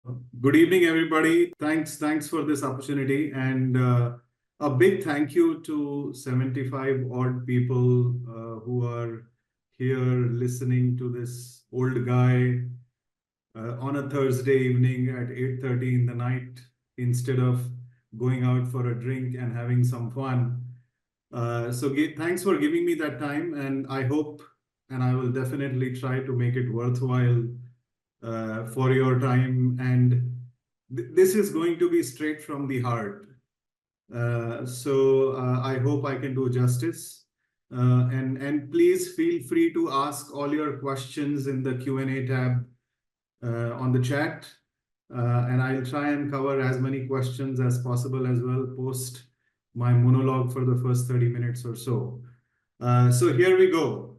Good evening, everybody. Thanks for this opportunity, and a big thank you to 75 odd people who are here listening to this old guy on a Thursday evening at 8:30 in the night instead of going out for a drink and having some fun. Thanks for giving me that time, and I hope and I will definitely try to make it worthwhile for your time. And this is going to be straight from the heart. I hope I can do justice. And please feel free to ask all your questions in the Q&A tab on the chat. And I'll try and cover as many questions as possible as well post my monologue for the first 30 minutes or so. So here we go.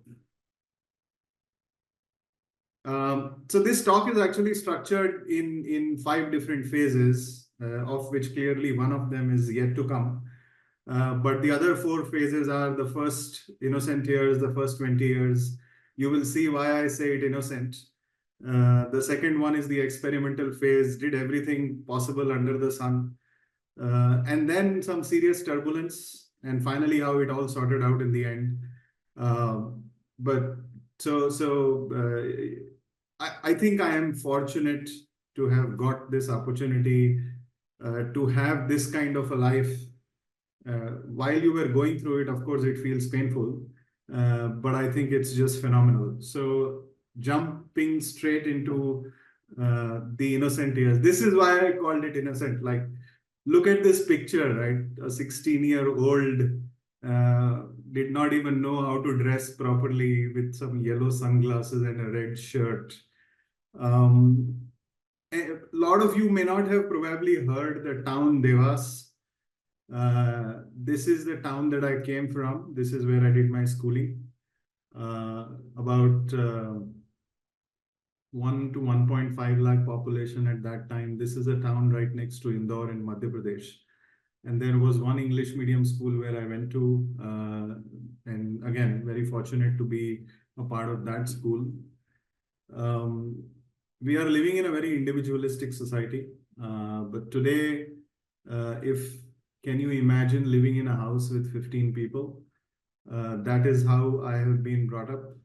So this talk is actually structured in 5 different phases, of which clearly one of them is yet to come. But the other 4 phases are the first innocent years, the first 20 years. You will see why I say it innocent. The second one is the experimental phase, did everything possible under the sun. And then some serious turbulence, and finally how it all sorted out in the end. But I think I am fortunate to have got this opportunity to have this kind of a life. While you were going through it, of course, it feels painful, but I think it's just phenomenal. So jumping straight into the innocent years. This is why I called it innocent. Like, look at this picture, right? A 16-year-old did not even know how to dress properly with some yellow sunglasses and a red shirt. A lot of you may not have probably heard the town Devas. This is the town that I came from. This is where I did my schooling. About 1 to 1.5 lakh population at that time. This is a town right next to Indore in Madhya Pradesh. And there was one English medium school where I went to. And again, very fortunate to be a part of that school. We are living in a very individualistic society. But today, can you imagine living in a house with 15 people? That is how I have been brought up.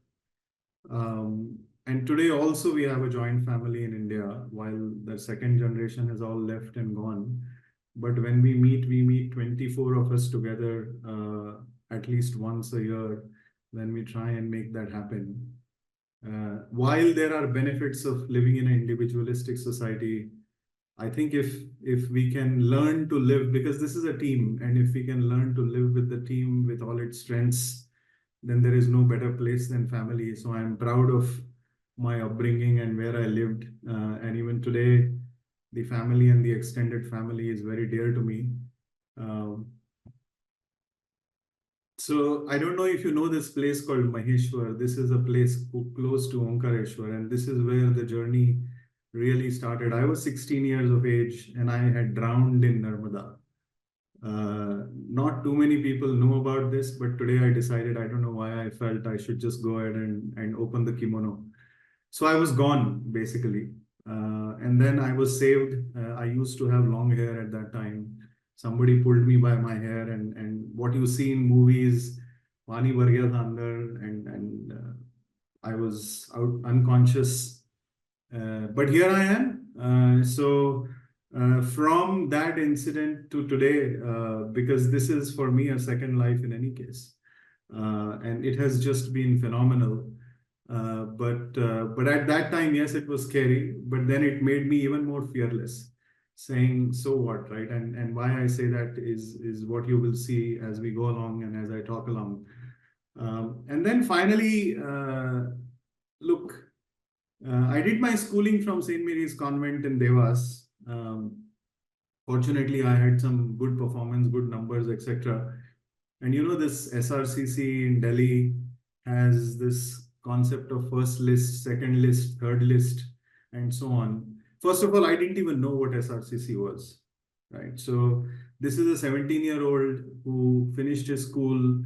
And today also we have a joint family in India, while the second generation has all left and gone. But when we meet 24 of us together at least once a year, when we try and make that happen. While there are benefits of living in an individualistic society, I think if we can learn to live, because this is a team, and if we can learn to live with the team with all its strengths, then there is no better place than family. So I'm proud of my upbringing and where I lived. And even today, the family and the extended family is very dear to me. So I don't know if you know this place called Maheshwar. This is a place close to Omkareshwar, and this is where the journey really started. I was 16 years of age and I had drowned in Narmada. Not too many people know about this, but today I decided, I don't know why I felt I should just go ahead and open the kimono. So I was gone, basically. And then I was saved. I used to have long hair at that time. Somebody pulled me by my hair, and what you see in movies, Pani bhar gaya tha andar, and I was out unconscious. But here I am. From that incident to today, because this is for me a second life in any case, and it has just been phenomenal. But at that time, yes, it was scary, but then it made me even more fearless, saying, so what, right? And why I say that is what you will see as we go along and as I talk along. And then finally, look, I did my schooling from St. Mary's Convent in Devas. Fortunately, I had some good performance, good numbers, etc. And you know, this SRCC in Delhi has this concept of first list, second list, third list, and so on. First of all, I didn't even know what SRCC was, right? So this is a 17-year-old who finished his school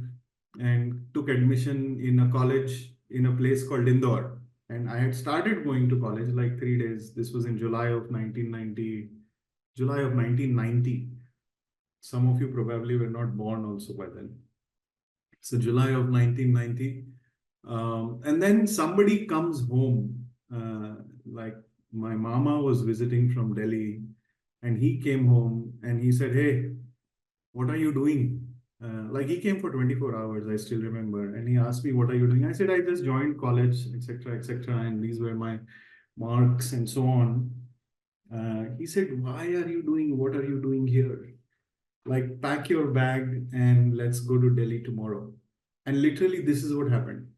and took admission in a college in a place called Indore. And I had started going to college like 3 days. This was in July of 1990. July of 1990. Some of you probably were not born also by then. So July of 1990. And then somebody comes home, like my mama was visiting from Delhi, and he came home and he said, "Hey, what are you doing?" Like he came for 24 hours, I still remember. And he asked me, "What are you doing?" I said, "I just joined college, etc., etc. And these were my marks and so on." He said, "Why are you doing? What are you doing here? Like, pack your bag and let's go to Delhi tomorrow." And literally, this is what happened.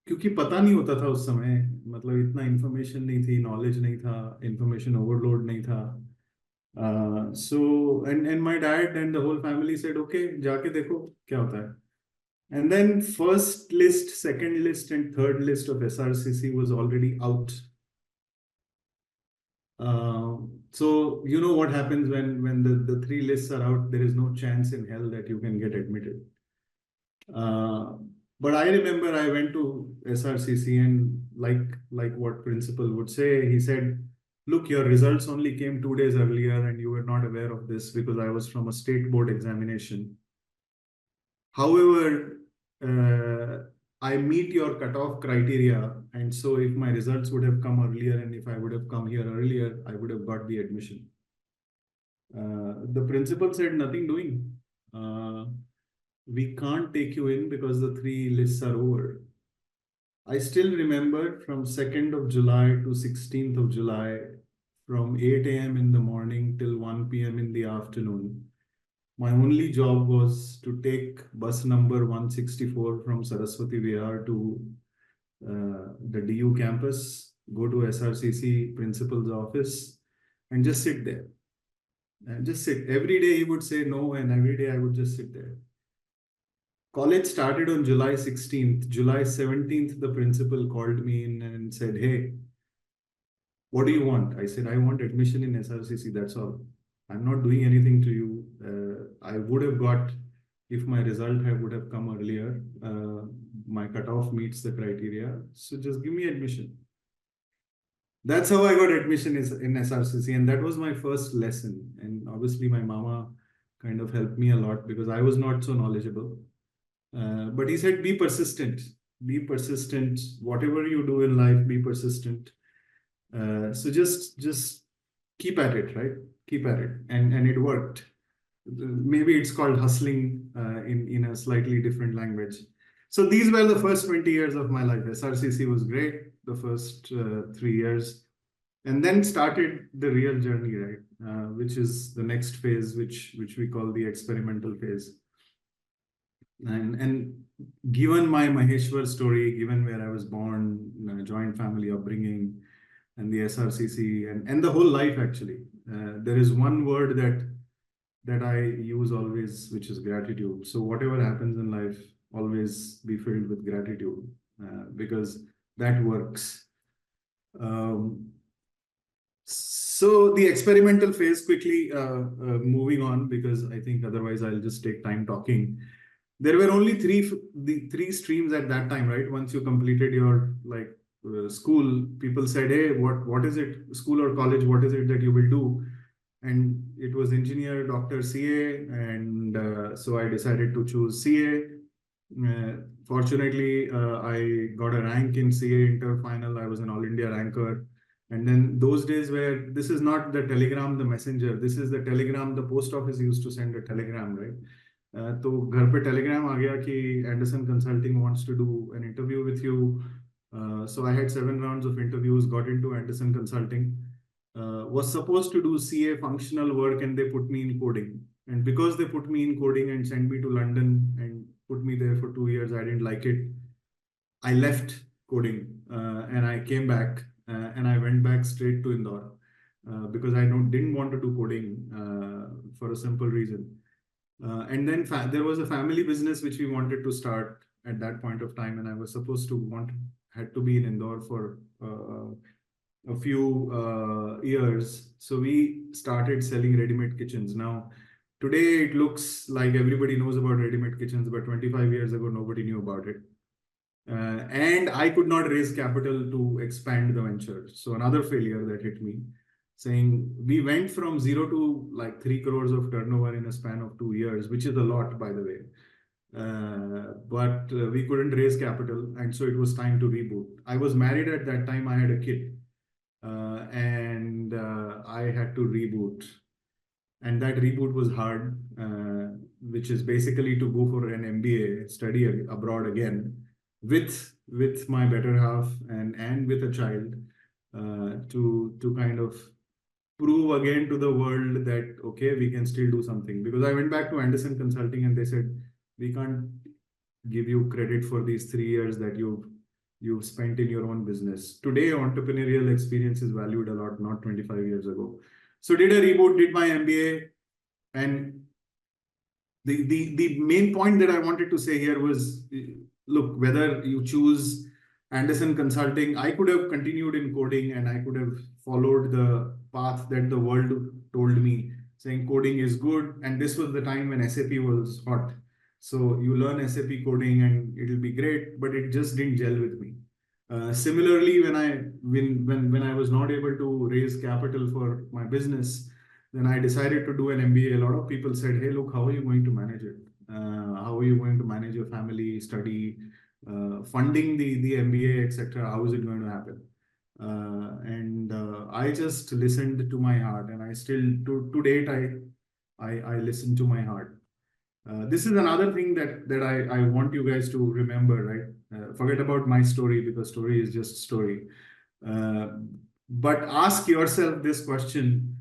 क्योंकि पता नहीं होता था उस समय, मतलब इतना information नहीं थी, नॉलेज नहीं था, इंफॉर्मेशन ओवरलोड नहीं था. So and my dad and the whole family said, "Okay, जाके देखो क्या होता है." And then first list, second list, and third list of SRCC was already out. So you know what happens when the three lists are out, there is no chance in hell that you can get admitted. But I remember I went to SRCC, and like what principal would say, he said, "Look, your results only came 2 days earlier and you were not aware of this because I was from a state board examination. However, I meet your cutoff criteria, and so if my results would have come earlier and if I would have come here earlier, I would have got the admission." The principal said, "Nothing doing. We can't take you in because the three lists are over." I still remember from 2nd of July to 16th of July, from 8 a.m. in the morning till 1 p.m. in the afternoon. My only job was to take bus number 164 from Saraswati Vihar to the DU campus, go to SRCC principal's office, and just sit there. And just sit. Every day he would say no, and every day I would just sit there. College started on July 16th. July 17th, the principal called me in and said, "Hey, what do you want?" I said, "I want admission in SRCC, that's all. I'm not doing anything to you. I would have got, if my result would have come earlier, my cutoff meets the criteria. So just give me admission." That's how I got admission in SRCC. And that was my first lesson. And obviously my mama kind of helped me a lot because I was not so knowledgeable. But he said, "Be persistent, be persistent. Whatever you do in life, be persistent. So just keep at it, right? Keep at it." And it worked. Maybe it's called hustling in a slightly different language. So these were the first 20 years of my life. SRCC was great, the first 3 years. And then started the real journey, right? Which is the next phase, which we call the experimental phase. And given my Maheshwar story, given where I was born, joint family upbringing, and the SRCC, and the whole life actually, there is one word that I use always, which is gratitude. So whatever happens in life, always be filled with gratitude, because that works. So the experimental phase, quickly moving on, because I think otherwise I'll just take time talking. There were only three streams at that time, right? Once you completed your school, people said, "Hey, what is it? School or college? What is it that you will do?" And it was engineer, doctor, CA, and so I decided to choose CA. Fortunately, I got a rank in CA inter final. I was an all India ranker. And then those days where this is not the telegram, the messenger, this is the telegram, the post office used to send a telegram, right? तो घर पे Telegram आ गया कि Anderson Consulting wants to do an interview with you. So I had 7 rounds of interviews, got into Anderson Consulting, was supposed to do CA functional work, and they put me in coding. And because they put me in coding and sent me to London and put me there for 2 years, I didn't like it. I left coding and I came back and I went back straight to Indore because I didn't want to do coding for a simple reason. And then there was a family business which we wanted to start at that point of time, and I was supposed to had to be in Indore for a few years. So we started selling ready-made kitchens. Now, today it looks like everybody knows about ready-made kitchens, but 25 years ago, nobody knew about it. And I could not raise capital to expand the venture. So another failure that hit me, saying we went from zero to like 3 crores of turnover in a span of 2 years, which is a lot, by the way. But we couldn't raise capital, and so it was time to reboot. I was married at that time. I had a kid, and I had to reboot. And that reboot was hard, which is basically to go for an MBA, study abroad again, with my better half and with a child, to kind of prove again to the world that okay, we can still do something. Because I went back to Anderson Consulting and they said we can't give you credit for these 3 years that you've spent in your own business. Today, entrepreneurial experience is valued a lot, not 25 years ago. So did a reboot, did my MBA, and the main point that I wanted to say here was, look, whether you choose Anderson Consulting, I could have continued in coding and I could have followed the path that the world told me, saying coding is good. And this was the time when SAP was hot. So you learn SAP coding and it'll be great, but it just didn't gel with me. Similarly, when I was not able to raise capital for my business, then I decided to do an MBA. A lot of people said, "Hey, look, how are you going to manage it? How are you going to manage your family, study, funding the MBA, etc. How is it going to happen?" And I just listened to my heart, and I still to date I listen to my heart. This is another thing that I want you guys to remember, right? Forget about my story because story is just story. But ask yourself this question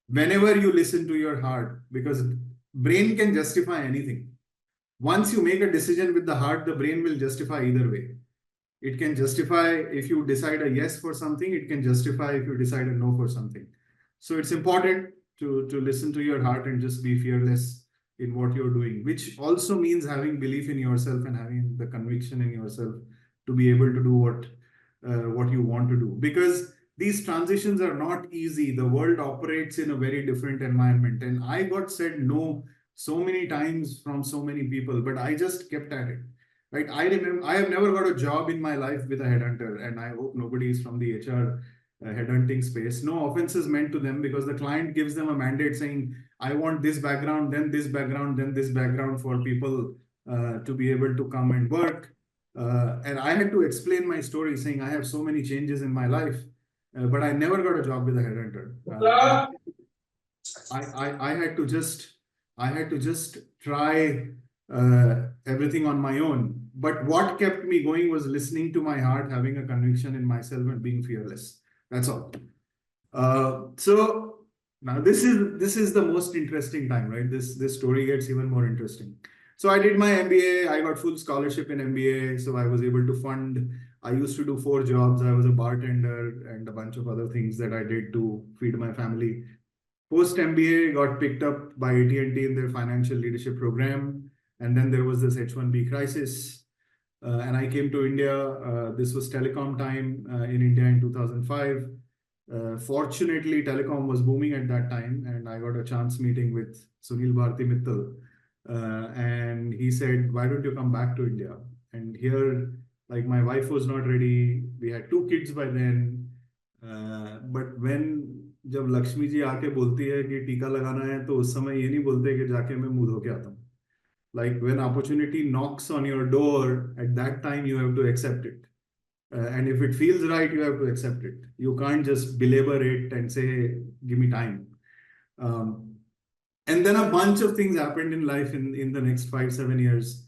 whenever you listen to your heart, because brain can justify anything. Once you make a decision with the heart, the brain will justify either way. It can justify if you decide a yes for something, it can justify if you decide a no for something. So it's important to listen to your heart and just be fearless in what you're doing, which also means having belief in yourself and having the conviction in yourself to be able to do what you want to do. Because these transitions are not easy. The world operates in a very different environment. And I got said no so many times from so many people, but I just kept at it. Right? I remember I have never got a job in my life with a headhunter, and I hope nobody is from the HR headhunting space. No offenses meant to them, because the client gives them a mandate saying, I want this background, then this background, then this background for people to be able to come and work. And I had to explain my story saying I have so many changes in my life, but I never got a job with a headhunter. I had to just try everything on my own. But what kept me going was listening to my heart, having a conviction in myself, and being fearless. That's all. So now this is the most interesting time, right? This story gets even more interesting. So I did my MBA. I got full scholarship in MBA, so I was able to fund. I used to do 4 jobs. I was a bartender and a bunch of other things that I did to feed my family. Post MBA, got picked up by AT&T in their financial leadership program, and then there was this H1B crisis, and I came to India. This was telecom time in India in 2005. Fortunately, telecom was booming at that time, and I got a chance meeting with Sunil Bharti Mittal, and he said, "Why don't you come back to India?" And here, like, my wife was not ready. We had 2 kids by then, but when जब लक्ष्मी जी आके बोलती है कि टीका लगाना है, तो उस समय ये नहीं बोलते कि जाके मैं मुंह धो के आता हूँ. Like, when opportunity knocks on your door, at that time you have to accept it. And if it feels right, you have to accept it. You can't just belabor it and say, give me time. And then a bunch of things happened in life in the next 5-7 years.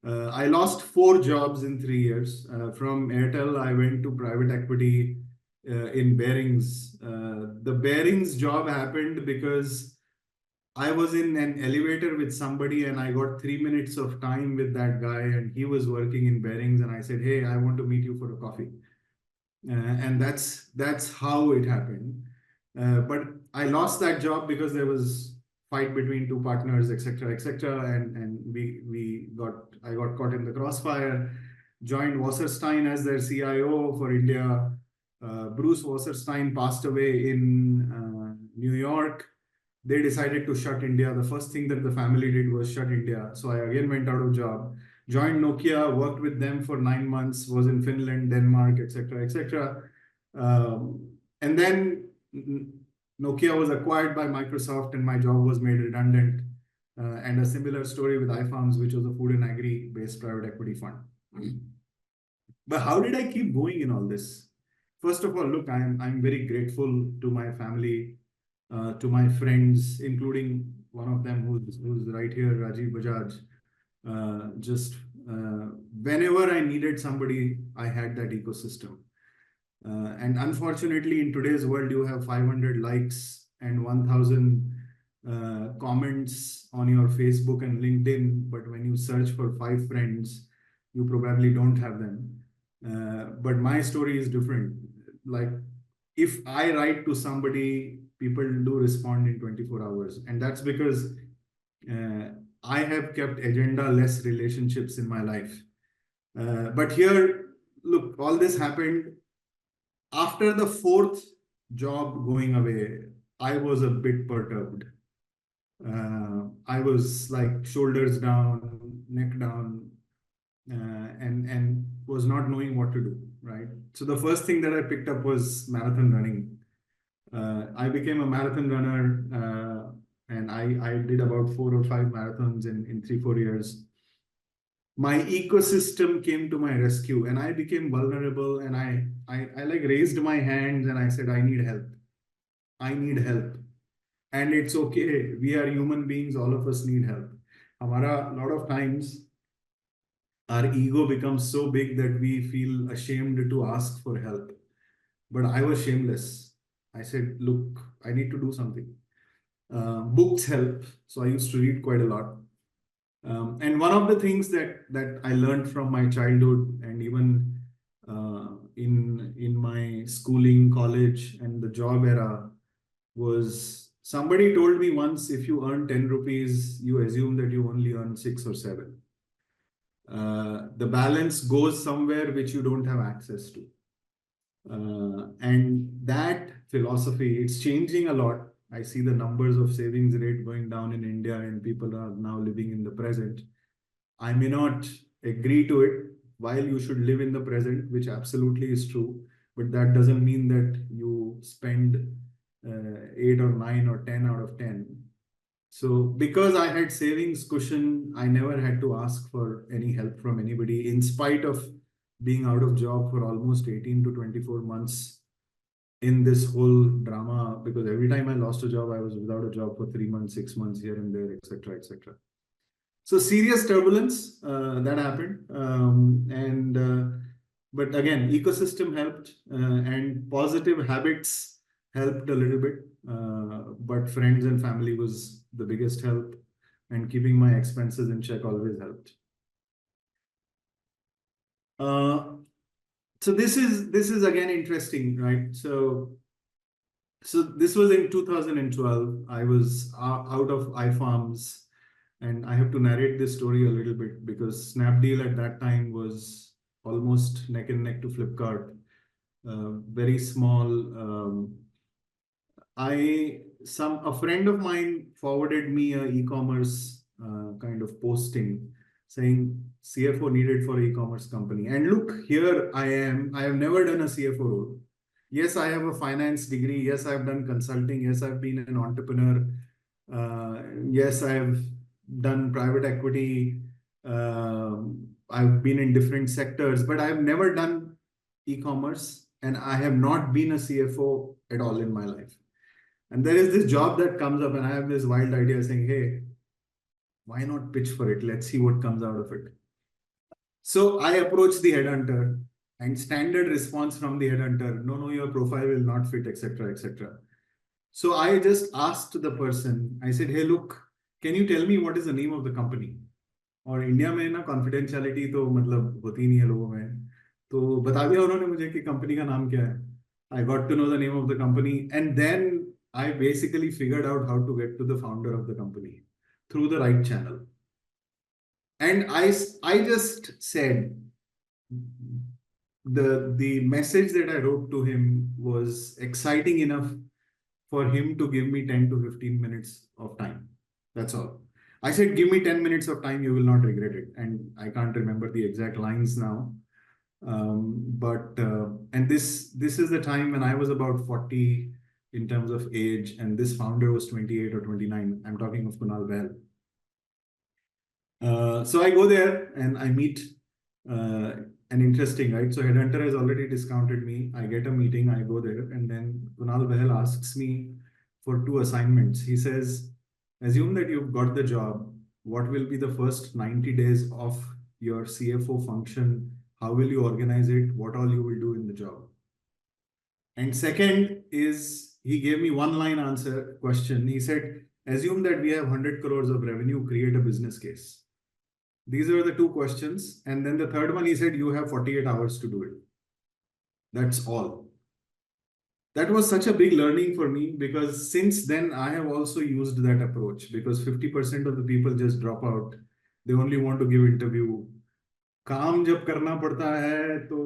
I lost 4 jobs in 3 years. From Airtel, I went to private equity in bearings. The bearings job happened because I was in an elevator with somebody and I got 3 minutes of time with that guy, and he was working in bearings, and I said, "Hey, I want to meet you for a coffee." And that's how it happened. But I lost that job because there was fight between 2 partners, etc., etc., and I got caught in the crossfire. Joined Wasserstein as their CIO for India. Bruce Wasserstein passed away in New York. They decided to shut India. The first thing that the family did was shut India. So I again went out of job. joined Nokia, worked with them for 9 months, was in Finland, Denmark, etc., etc. And then Nokia was acquired by Microsoft, and my job was made redundant. And a similar story with iFarms, which was a food and agri-based private equity fund. But how did I keep going in all this? First of all, look, I'm very grateful to my family, to my friends, including one of them who's right here, Rajiv Bajaj. Just whenever I needed somebody, I had that ecosystem. And unfortunately, in today's world, you have 500 likes and 1,000 comments on your Facebook and LinkedIn. But when you search for 5 friends, you probably don't have them. But my story is different. Like, if I write to somebody, people do respond in 24 hours. And that's because I have kept agenda-less relationships in my life. But here, look, all this happened after the 4th job going away. I was a bit perturbed. I was like shoulders down, neck down, and was not knowing what to do, right? So the first thing that I picked up was marathon running. I became a marathon runner, and I did about 4 or 5 marathons in 3-4 years. My ecosystem came to my rescue, and I became vulnerable, and I like raised my hands and I said, I need help. I need help. And it's okay. We are human beings. All of us need help. A lot of times, our ego becomes so big that we feel ashamed to ask for help. But I was shameless. I said, look, I need to do something. Books help. So I used to read quite a lot. And one of the things that I learned from my childhood, and even in my schooling, college, and the job era, was somebody told me once, if you earn 10 rupees, you assume that you only earn 6 or 7. The balance goes somewhere which you don't have access to. And that philosophy, it's changing a lot. I see the numbers of savings rate going down in India, and people are now living in the present. I may not agree to it, while you should live in the present, which absolutely is true, but that doesn't mean that you spend 8 or 9 or 10 out of 10. So because I had savings cushion, I never had to ask for any help from anybody, in spite of being out of job for almost 18 to 24 months in this whole drama. Because every time I lost a job, I was without a job for 3 months, 6 months here and there, etc., etc. So serious turbulence that happened. But again, ecosystem helped, and positive habits helped a little bit. But friends and family was the biggest help, and keeping my expenses in check always helped. So this is again interesting, right? So this was in 2012. I was out of iFarms, and I have to narrate this story a little bit because Snapdeal at that time was almost neck and neck to Flipkart. Very small. A friend of mine forwarded me a e-commerce kind of posting saying CFO needed for e-commerce company. And look, here I am. I have never done a CFO role. Yes, I have a finance degree. Yes, I've done consulting. Yes, I've been an entrepreneur. Yes, I have done private equity. I've been in different sectors, but I've never done e-commerce, and I have not been a CFO at all in my life. And there is this job that comes up, and I have this wild idea saying, hey, why not pitch for it? Let's see what comes out of it. So I approached the headhunter, and standard response from the headhunter, no, your profile will not fit, etc., etc. So I just asked the person, I said, hey, look, can you tell me what is the name of the company? और India में ना confidentiality तो मतलब होती नहीं है लोगों में, तो बता दिया उन्होंने मुझे कि कंपनी का नाम क्या है. I got to know the name of the company, and then I basically figured out how to get to the founder of the company through the right channel. And I just said, the message that I wrote to him was exciting enough for him to give me 10 to 15 minutes of time. That's all. I said, give me 10 minutes of time, you will not regret it. And I can't remember the exact lines now. And this is the time when I was about 40 in terms of age, and this founder was 28 or 29. I'm talking of Kunal Behl. So I go there and I meet an interesting, right? So Headhunter has already discounted me. I get a meeting, I go there, and then Kunal Behl asks me for two assignments. He says, assume that you've got the job. What will be the first 90 days of your CFO function? How will you organize it? What all you will do in the job? And second is, he gave me one line answer question. He said, assume that we have 100 crores of revenue, create a business case. These are the two questions. And then the third one, he said, you have 48 hours to do it. That's all. That was such a big learning for me, because since then I have also used that approach, because 50% of the people just drop out. They only want to give interview. काम जब करना पड़ता है तो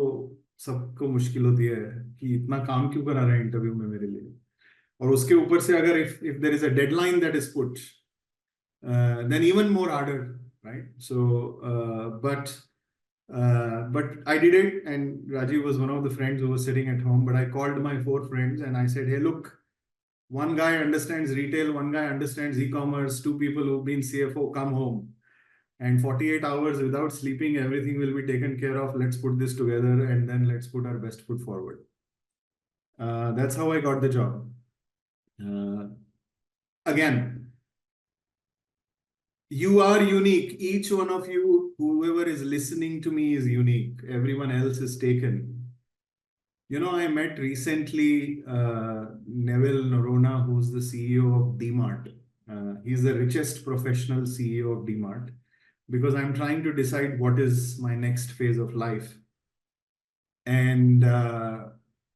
सबको मुश्किल होती है कि इतना काम क्यों करा रहे हैं इंटरव्यू में मेरे लिए. और उसके ऊपर से अगर if there is a deadline that is put, then even more harder, right? So but I did it, and Rajiv was one of the friends who was sitting at home. But I called my four friends and I said, hey, look, one guy understands retail, one guy understands e-commerce, two people who've been CFO, come home. And 48 hours without sleeping, everything will be taken care of. Let's put this together and then let's put our best foot forward. That's how I got the job. Again, you are unique. Each one of you, whoever is listening to me, is unique. Everyone else is taken. You know, I met recently Neville Norona, who's the CEO of DMart. He's the richest professional CEO of DMart, because I'm trying to decide what is my next phase of life. And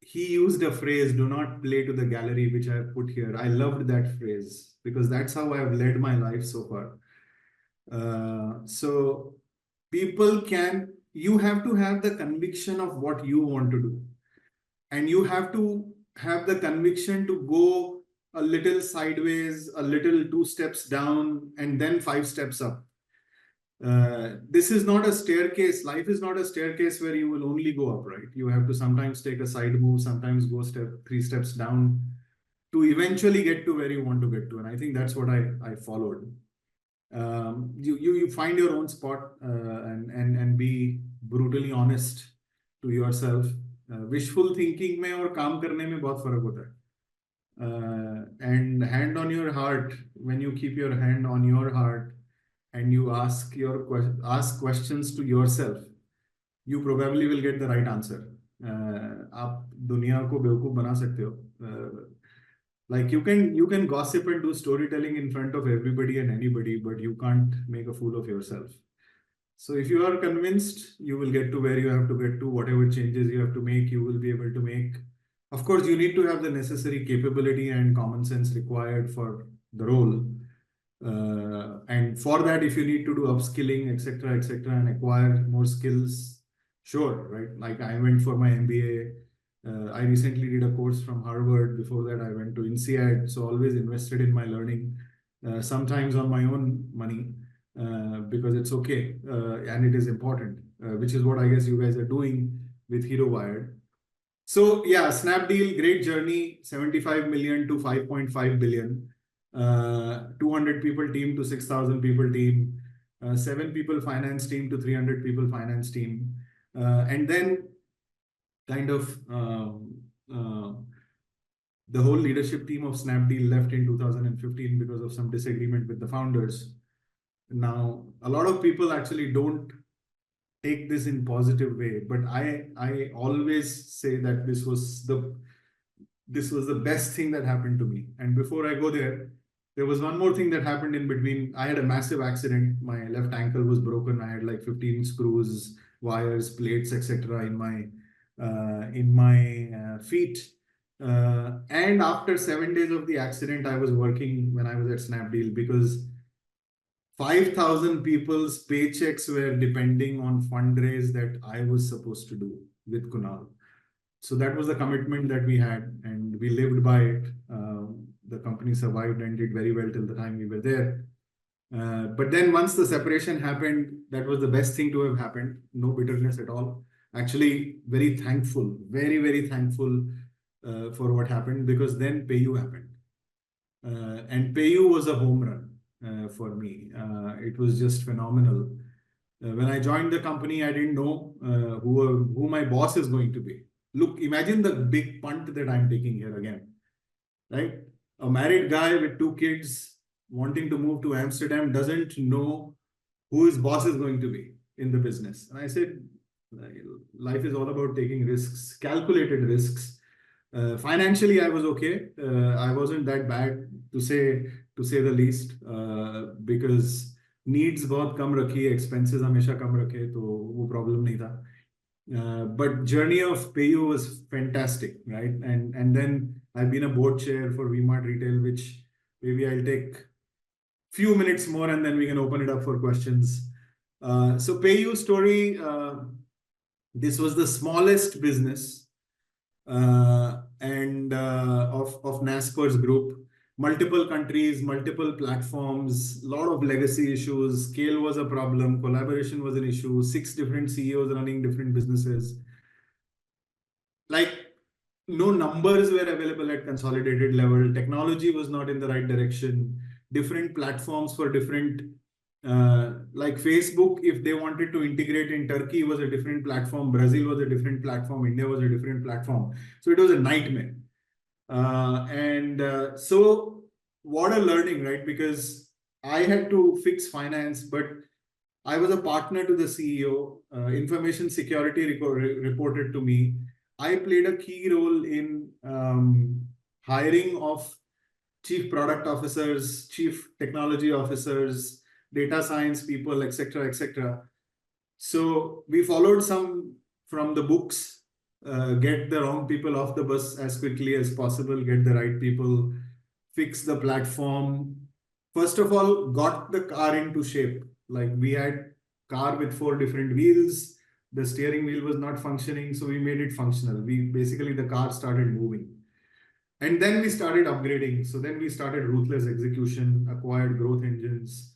he used a phrase, do not play to the gallery, which I have put here. I loved that phrase because that's how I have led my life so far. So you have to have the conviction of what you want to do. And you have to have the conviction to go a little sideways, a little 2 steps down, and then 5 steps up. This is not a staircase. Life is not a staircase where you will only go up, right? You have to sometimes take a side move, sometimes go 3 steps down to eventually get to where you want to get to. And I think that's what I followed. You find your own spot and be brutally honest to yourself. Wishful thinking में और काम करने में बहुत फर्क होता है. And hand on your heart, when you keep your hand on your heart and you ask questions to yourself, you probably will get the right answer. आप दुनिया को बेवकूफ बना सकते हो. Like you can gossip and do storytelling in front of everybody and anybody, but you can't make a fool of yourself. So if you are convinced, you will get to where you have to get to. Whatever changes you have to make, you will be able to make. Of course, you need to have the necessary capability and common sense required for the role. And for that, if you need to do upskilling, etc., and acquire more skills, sure, right? Like I went for my MBA. I recently did a course from Harvard. Before that, I went to INSEAD. So always invested in my learning, sometimes on my own money. Because it's okay and it is important, which is what I guess you guys are doing with Hero Wired. So yeah, Snapdeal, great journey, 75 million to 5.5 billion, 200 people team to 6,000 people team, 7 people finance team to 300 people finance team. And then kind of the whole leadership team of Snapdeal left in 2015 because of some disagreement with the founders. Now, a lot of people actually don't take this in positive way, but I always say that this was the best thing that happened to me. And before I go there was one more thing that happened in between. I had a massive accident. My left ankle was broken. I had like 15 screws, wires, plates, etc. in my feet. And after 7 days of the accident, I was working when I was at Snapdeal, because 5,000 people's paychecks were depending on fundraise that I was supposed to do with Kunal. So that was the commitment that we had, and we lived by it. The company survived and did very well till the time we were there. But then once the separation happened, that was the best thing to have happened. No bitterness at all. Actually, very thankful, very, very thankful for what happened, because then PayU happened. And PayU was a home run for me. It was just phenomenal. When I joined the company, I didn't know who my boss is going to be. Look, imagine the big punt that I'm taking here again, right? A married guy with two kids wanting to move to Amsterdam doesn't know who his boss is going to be in the business. And I said, life is all about taking risks, calculated risks. Financially, I was okay. I wasn't that bad to say the least, because needs बहुत कम रखी, expenses हमेशा कम रखे, तो वो problem नहीं था. But journey of PayU was fantastic, right? And then I've been a board chair for VMart Retail, which maybe I'll take few minutes more and then we can open it up for questions. So PayU story, this was the smallest business and of NASCOR's group. Multiple countries, multiple platforms, a lot of legacy issues. Scale was a problem. Collaboration was an issue. 6 different CEOs running different businesses. Like, no numbers were available at consolidated level. Technology was not in the right direction. Different platforms for different, like Facebook, if they wanted to integrate in Turkey, was a different platform. Brazil was a different platform. India was a different platform. So it was a nightmare. So what a learning, right? Because I had to fix finance, but I was a partner to the CEO. Information security reported to me. I played a key role in hiring of chief product officers, chief technology officers, data science people, etc., etc. So we followed some from the books, get the wrong people off the bus as quickly as possible, get the right people, fix the platform. First of all, got the car into shape. Like, we had car with 4 different wheels. The steering wheel was not functioning, so we made it functional. The car started moving. And then we started upgrading. So then we started ruthless execution, acquired growth engines.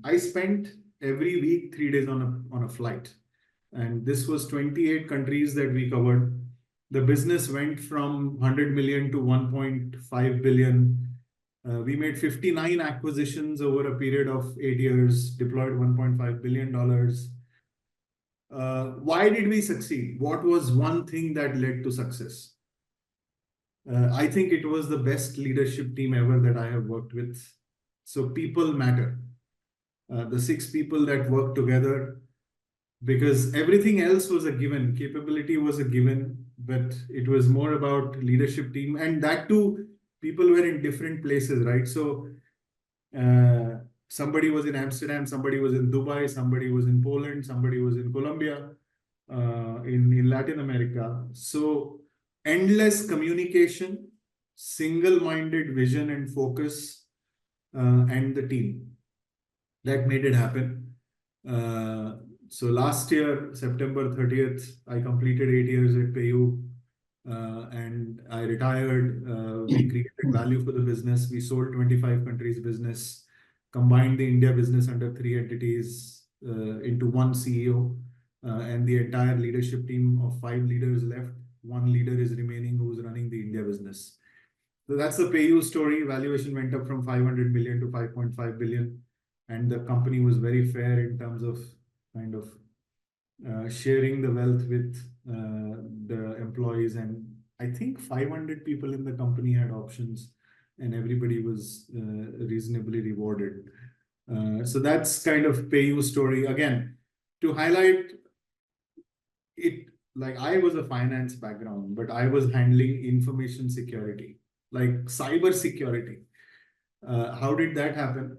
I spent every week 3 days on a flight. And this was 28 countries that we covered. The business went from 100 million to 1.5 billion. We made 59 acquisitions over a period of 8 years, deployed $1.5 billion. Why did we succeed? What was one thing that led to success? I think it was the best leadership team ever that I have worked with. So people matter. The 6 people that work together, because everything else was a given. Capability was a given, but it was more about leadership team. And that too, people were in different places, right? So somebody was in Amsterdam, somebody was in Dubai, somebody was in Poland, somebody was in Colombia, in Latin America. So endless communication, single-minded vision and focus, and the team that made it happen. So last year, September 30th, I completed 8 years at PayU, and I retired. We created value for the business. We sold 25 countries business, combined the India business under 3 entities into one CEO, and the entire leadership team of 5 leaders left. 1 leader is remaining who's running the India business. So that's the PayU story. Valuation went up from 500 million to 5.5 billion. And the company was very fair in terms of kind of sharing the wealth with the employees. And I think 500 people in the company had options, and everybody was reasonably rewarded. So that's kind of PayU story. Again, to highlight it, like, I was a finance background, but I was handling information security, like cyber security. How did that happen?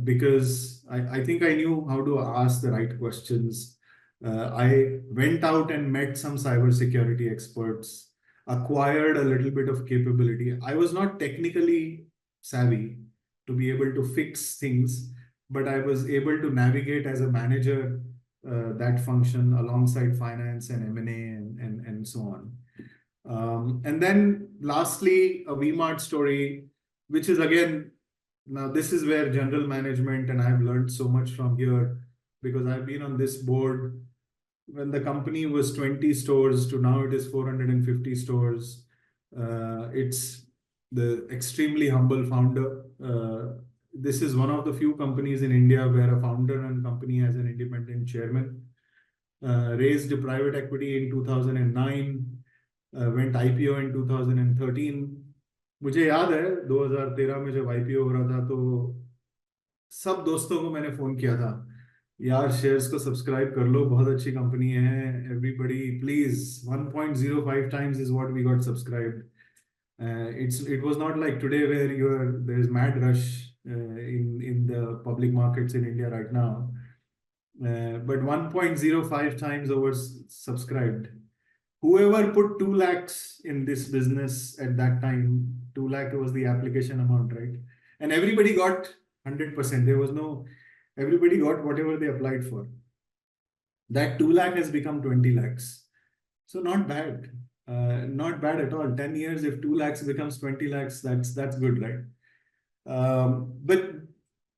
Because I think I knew how to ask the right questions. I went out and met some cybersecurity experts, acquired a little bit of capability. I was not technically savvy to be able to fix things, but I was able to navigate as a manager that function alongside finance and M&A and so on. And then lastly, a VMart story, which is again Now, this is where general management, and I've learned so much from here because I've been on this board when the company was 20 stores to now it is 450 stores. It's the extremely humble founder. This is one of the few companies in India where a founder and company has an independent chairman. Raised private equity in 2009, went IPO in 2013. मुझे याद है 2013 में जब IPO हो रहा था तो सब दोस्तों को मैंने फोन किया था, यार शेयर्स को सब्सक्राइब कर लो, बहुत अच्छी कंपनी है, everybody please, 1.05 times is what we got subscribed. It was not like today where there is mad rush in the public markets in India right now. But 1.05 times over subscribed. Whoever put 2 lakhs in this business at that time, 2 lakh was the application amount, right? And everybody got 100%. There was no, everybody got whatever they applied for. That 2 lakh has become 20 lakhs. So not bad. Not bad at all. 10 years, if 2 lakhs becomes 20 lakhs, that's good, right? But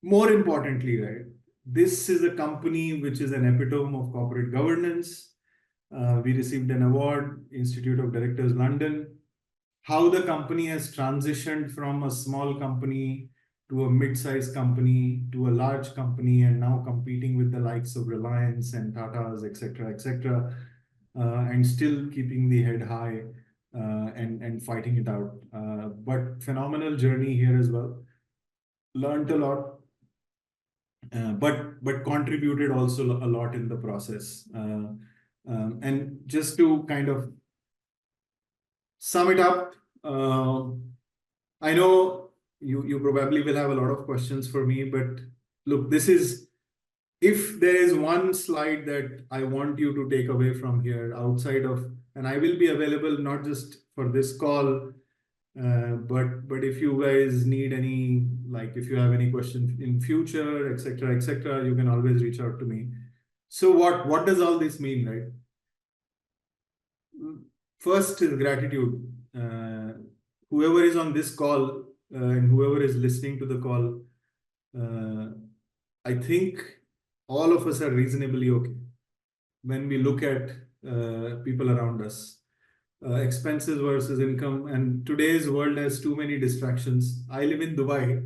more importantly, right, this is a company which is an epitome of corporate governance. We received an award, Institute of Directors, London. How the company has transitioned from a small company to a mid-sized company to a large company, and now competing with the likes of Reliance and Tata's, etc., and still keeping the head high and fighting it out. But phenomenal journey here as well. Learned a lot, but contributed also a lot in the process. And just to kind of sum it up, I know you probably will have a lot of questions for me, but look, this is, if there is one slide that I want you to take away from here outside of, and I will be available not just for this call, but if you guys need any, like if you have any questions in future, etc., you can always reach out to me. So what does all this mean, right? First is gratitude. Whoever is on this call and whoever is listening to the call, I think all of us are reasonably okay when we look at people around us. Expenses versus income, and today's world has too many distractions. I live in Dubai,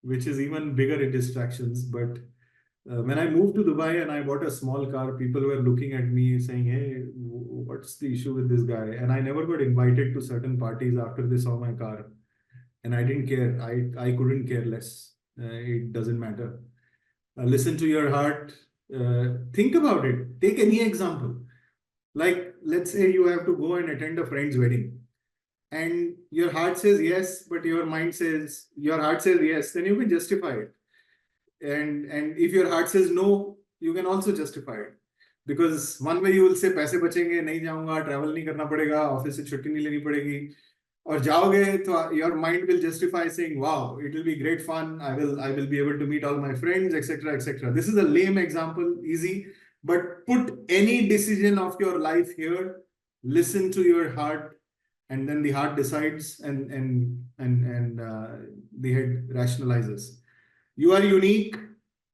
which is even bigger in distractions, but when I moved to Dubai and I bought a small car, people were looking at me saying, hey, what's the issue with this guy? And I never got invited to certain parties after they saw my car. And I didn't care. I couldn't care less. It doesn't matter. Listen to your heart. Think about it. Take any example. Like, let's say you have to go and attend a friend's wedding. And your heart says yes, but your heart says yes, then you can justify it. And if your heart says no, you can also justify it, because one way you will say पैसे बचेंगे, नहीं जाऊंगा, travel नहीं करना पड़ेगा, office से छुट्टी नहीं लेनी पड़ेगी, और जाओगे तो your mind will justify saying, wow, it will be great fun, I will be able to meet all my friends, etc. This is a lame example, easy, but put any decision of your life here, listen to your heart, and then the heart decides, and the head rationalizes. You are unique.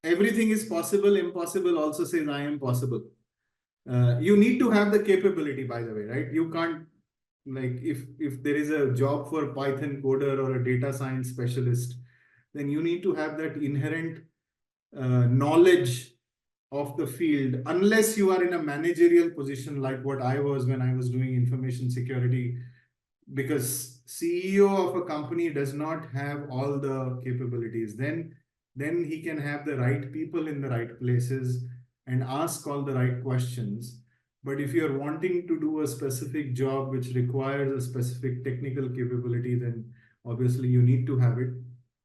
Everything is possible. Impossible also says, I am possible. You need to have the capability, by the way, right? You can't, like, if there is a job for Python coder or a data science specialist, then you need to have that inherent knowledge of the field, unless you are in a managerial position like what I was when I was doing information security, because CEO of a company does not have all the capabilities. Then he can have the right people in the right places and ask all the right questions. But if you're wanting to do a specific job which requires a specific technical capability, then obviously you need to have it.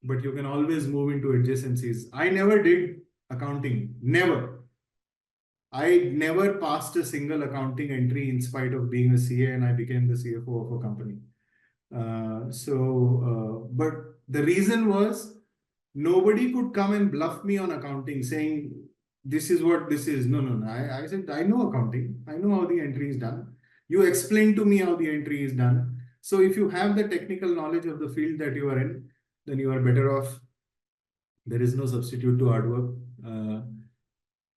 But you can always move into adjacencies. I never did accounting, never. I never passed a single accounting entry in spite of being a CA, and I became the CFO of a company. But the reason was, nobody could come and bluff me on accounting saying, this is what this is. No. I said, I know accounting. I know how the entry is done. You explain to me how the entry is done. So if you have the technical knowledge of the field that you are in, then you are better off There is no substitute to hard work.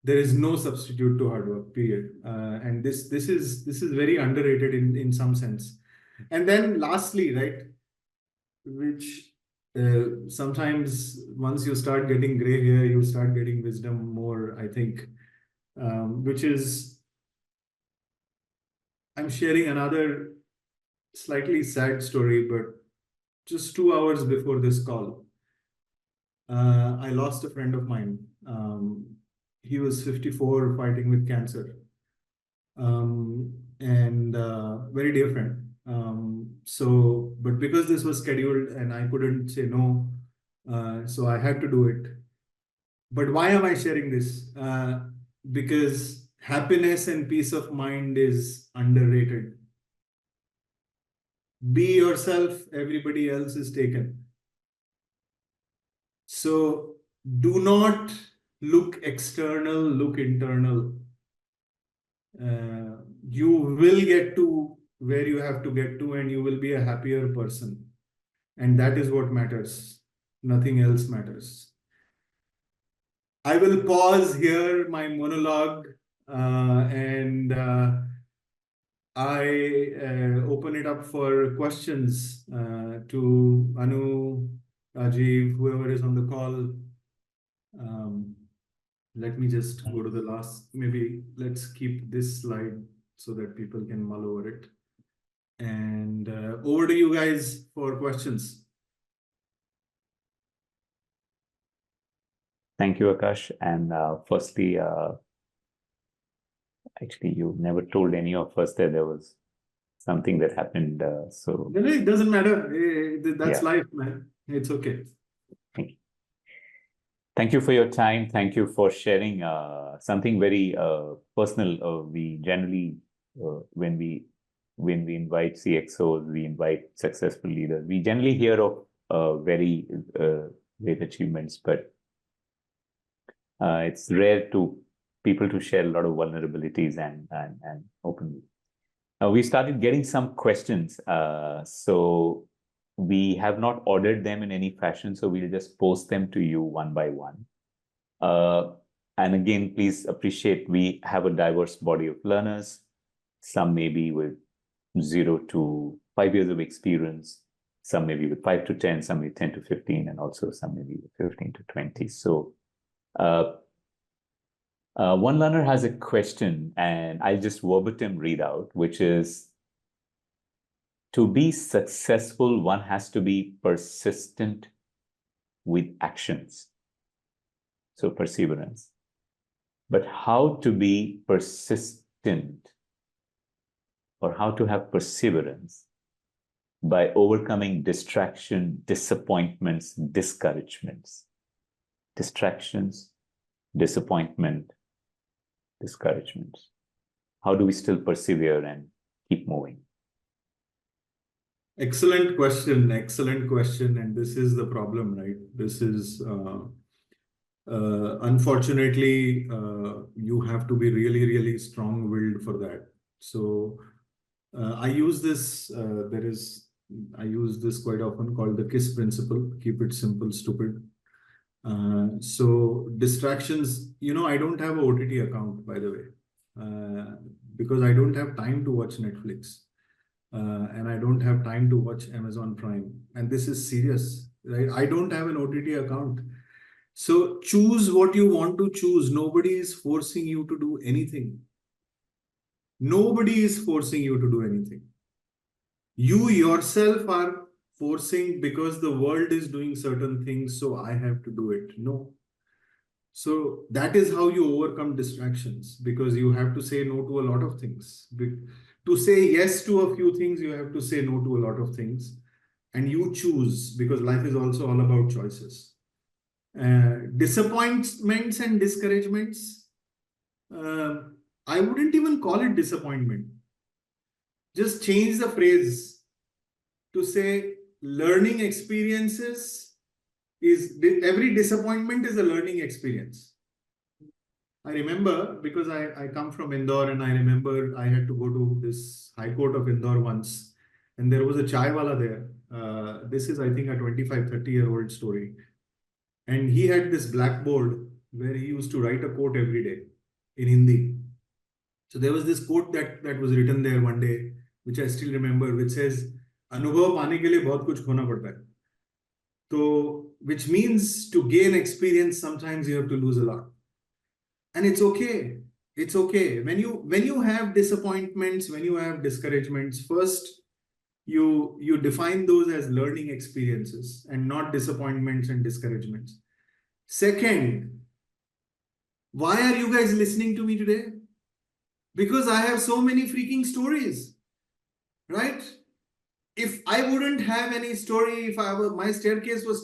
There is no substitute to hard work, period. And this is very underrated in some sense. And then lastly, right, which sometimes once you start getting gray hair, you start getting wisdom more, I think, which is, I'm sharing another slightly sad story, but just 2 hours before this call, I lost a friend of mine. He was 54, fighting with cancer, and very dear friend. But because this was scheduled and I couldn't say no, so I had to do it. But why am I sharing this? Because happiness and peace of mind is underrated. Be yourself, everybody else is taken. So do not look external, look internal. You will get to where you have to get to, and you will be a happier person. And that is what matters. Nothing else matters. I will pause here my monologue, and I open it up for questions to Anu, Rajiv, whoever is on the call. Let me just go to the last, maybe let's keep this slide so that people can mull over it. And over to you guys for questions. Thank you, Aakash. And firstly, actually, you never told any of us that there was something that happened. So It doesn't matter. That's yeah. life, man. It's okay. Thank you. Thank you for your time. Thank you for sharing something very personal. We generally, when we invite CXOs, we invite successful leaders. We generally hear of very great achievements, but it's rare to people to share a lot of vulnerabilities and openly. We started getting some questions. So we have not ordered them in any fashion, so we'll just post them to you one by one. And again, please appreciate we have a diverse body of learners. Some may be with 0 to 5 years of experience, some may be with 5 to 10, some may 10 to 15, and also some may be with 15 to 20. So one learner has a question, and I'll just verbatim read out, which is, to be successful, one has to be persistent with actions. So perseverance. But how to be persistent, or how to have perseverance by overcoming distraction, disappointments, discouragements. Distractions, disappointment, discouragements. How do we still persevere and keep moving? Excellent question. Excellent question. And this is the problem, right? This is, unfortunately, you have to be really, really strong-willed for that. So I use this, I use this quite often, called the KISS principle, keep it simple, stupid. So distractions, I don't have an OTT account, by the way, because I don't have time to watch Netflix. And I don't have time to watch Amazon Prime. And this is serious, right? I don't have an OTT account. So choose what you want to choose. Nobody is forcing you to do anything. Nobody is forcing you to do anything. You yourself are forcing because the world is doing certain things, so I have to do it. No. So that is how you overcome distractions, because you have to say no to a lot of things. To say yes to a few things, you have to say no to a lot of things. And you choose, because life is also all about choices. Disappointments and discouragements, I wouldn't even call it disappointment. Just change the phrase to say learning experiences is, every disappointment is a learning experience. I remember, because I come from Indore, and I remember I had to go to this High Court of Indore once, and there was a chai wala there. This is, I think, a 25, 30-year-old story. And he had this blackboard where he used to write a quote every day in Hindi. So there was this quote that was written there one day, which I still remember, which says, "अनुभव पाने के लिए बहुत कुछ खोना पड़ता है." So, which means to gain experience, sometimes you have to lose a lot. And it's okay. It's okay. When you have disappointments, when you have discouragements, first you define those as learning experiences and not disappointments and discouragements. Second, why are you guys listening to me today? Because I have so many freaking stories, right? If I wouldn't have any story, if my staircase was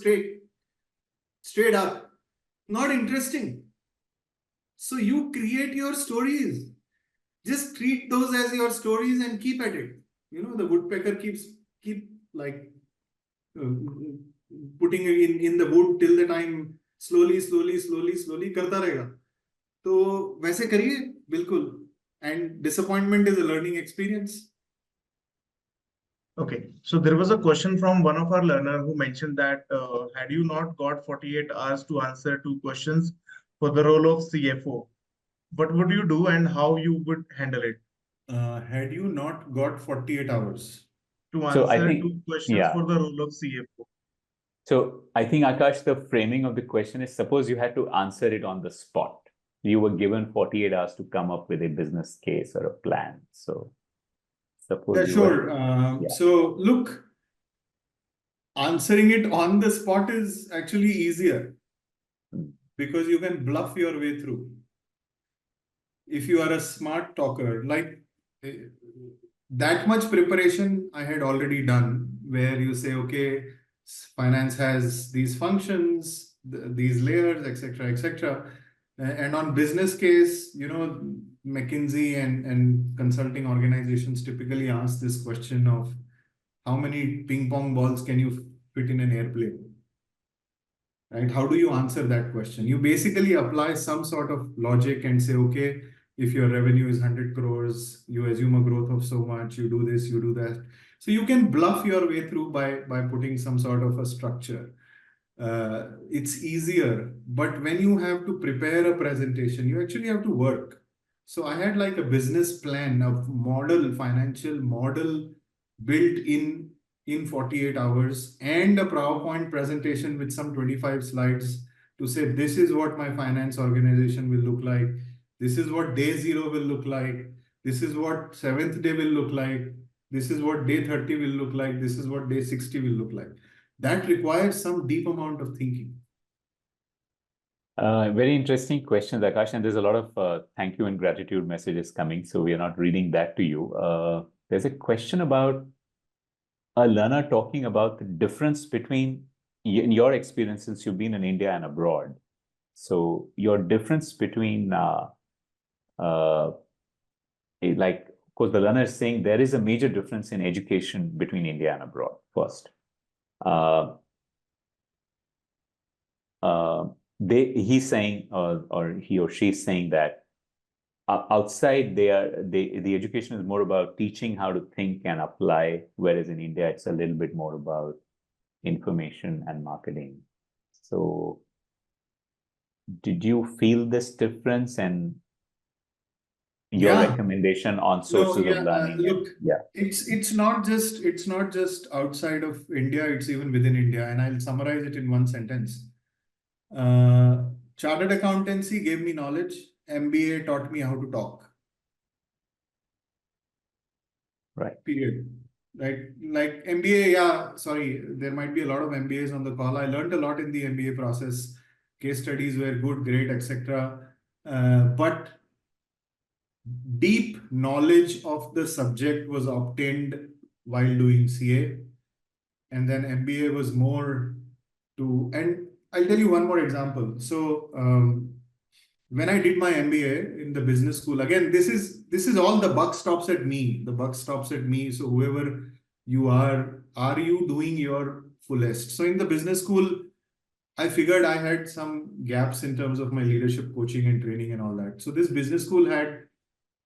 straight up, not interesting. So you create your stories. Just treat those as your stories and keep at it. The woodpecker keep like putting in the wood till the time slowly करता रहेगा. तो वैसे करिए बिल्कुल. And disappointment is a learning experience. Okay, so there was a question from one of our learner who mentioned that had you not got 48 hours to answer 2 questions for the role of CFO, what would you do and how you would handle it? Had you not got 48 hours to So I answer think, 2 questions yeah. for the role of CFO? So I think, Aakash, the framing of the question is, suppose you had to answer it on the spot. You were given 48 hours to come up with a business case or a plan. So suppose Yeah, you sure. were, So look, answering it on the spot is actually easier because you can bluff your way through. If you are a smart talker, like that much preparation I had already done, where you say, okay, finance has these functions, these layers, etc., etc. And on business case, McKinsey and consulting organizations typically ask this question of how many ping pong balls can you fit in an airplane? Right? How do you answer that question? You basically apply some sort of logic and say, okay, if your revenue is 100 crores, you assume a growth of so much, you do this, you do that. So you can bluff your way through by putting some sort of a structure. It's easier, but when you have to prepare a presentation, you actually have to work. So I had like a business plan, a model, financial model built in 48 hours and a PowerPoint presentation with some 25 slides to say, this is what my finance organization will look like. This is what day 0 will look like. This is what 7th day will look like. This is what day 30 will look like. This is what day 60 will look like. That requires some deep amount of thinking. Very interesting question, Aakash, and there's a lot of thank you and gratitude messages coming, so we are not reading that to you. There's a question about a learner talking about the difference between, in your experience, since you've been in India and abroad, so your difference between, like, of course, the learner is saying there is a major difference in education between India and abroad, first. He's saying, or he or she is saying that outside the education is more about teaching how to think and apply, whereas in India it's a little bit more about information and marketing. So did you feel this difference, and your recommendation on sources of learning? Look, it's not just outside of India, it's even within India, and I'll summarize it in one sentence. Chartered accountancy gave me knowledge. MBA taught me how to talk. Right. Period. Right. Like MBA, sorry, there might be a lot of MBAs on the call. I learned a lot in the MBA process. Case studies were good, great, etc. But deep knowledge of the subject was obtained while doing CA. And then MBA was more to, and I'll tell you one more example. So when I did my MBA in the business school, again, this is all, the buck stops at me. The buck stops at me. So whoever you are you doing your fullest? So in the business school, I figured I had some gaps in terms of my leadership coaching and training and all that. So this business school had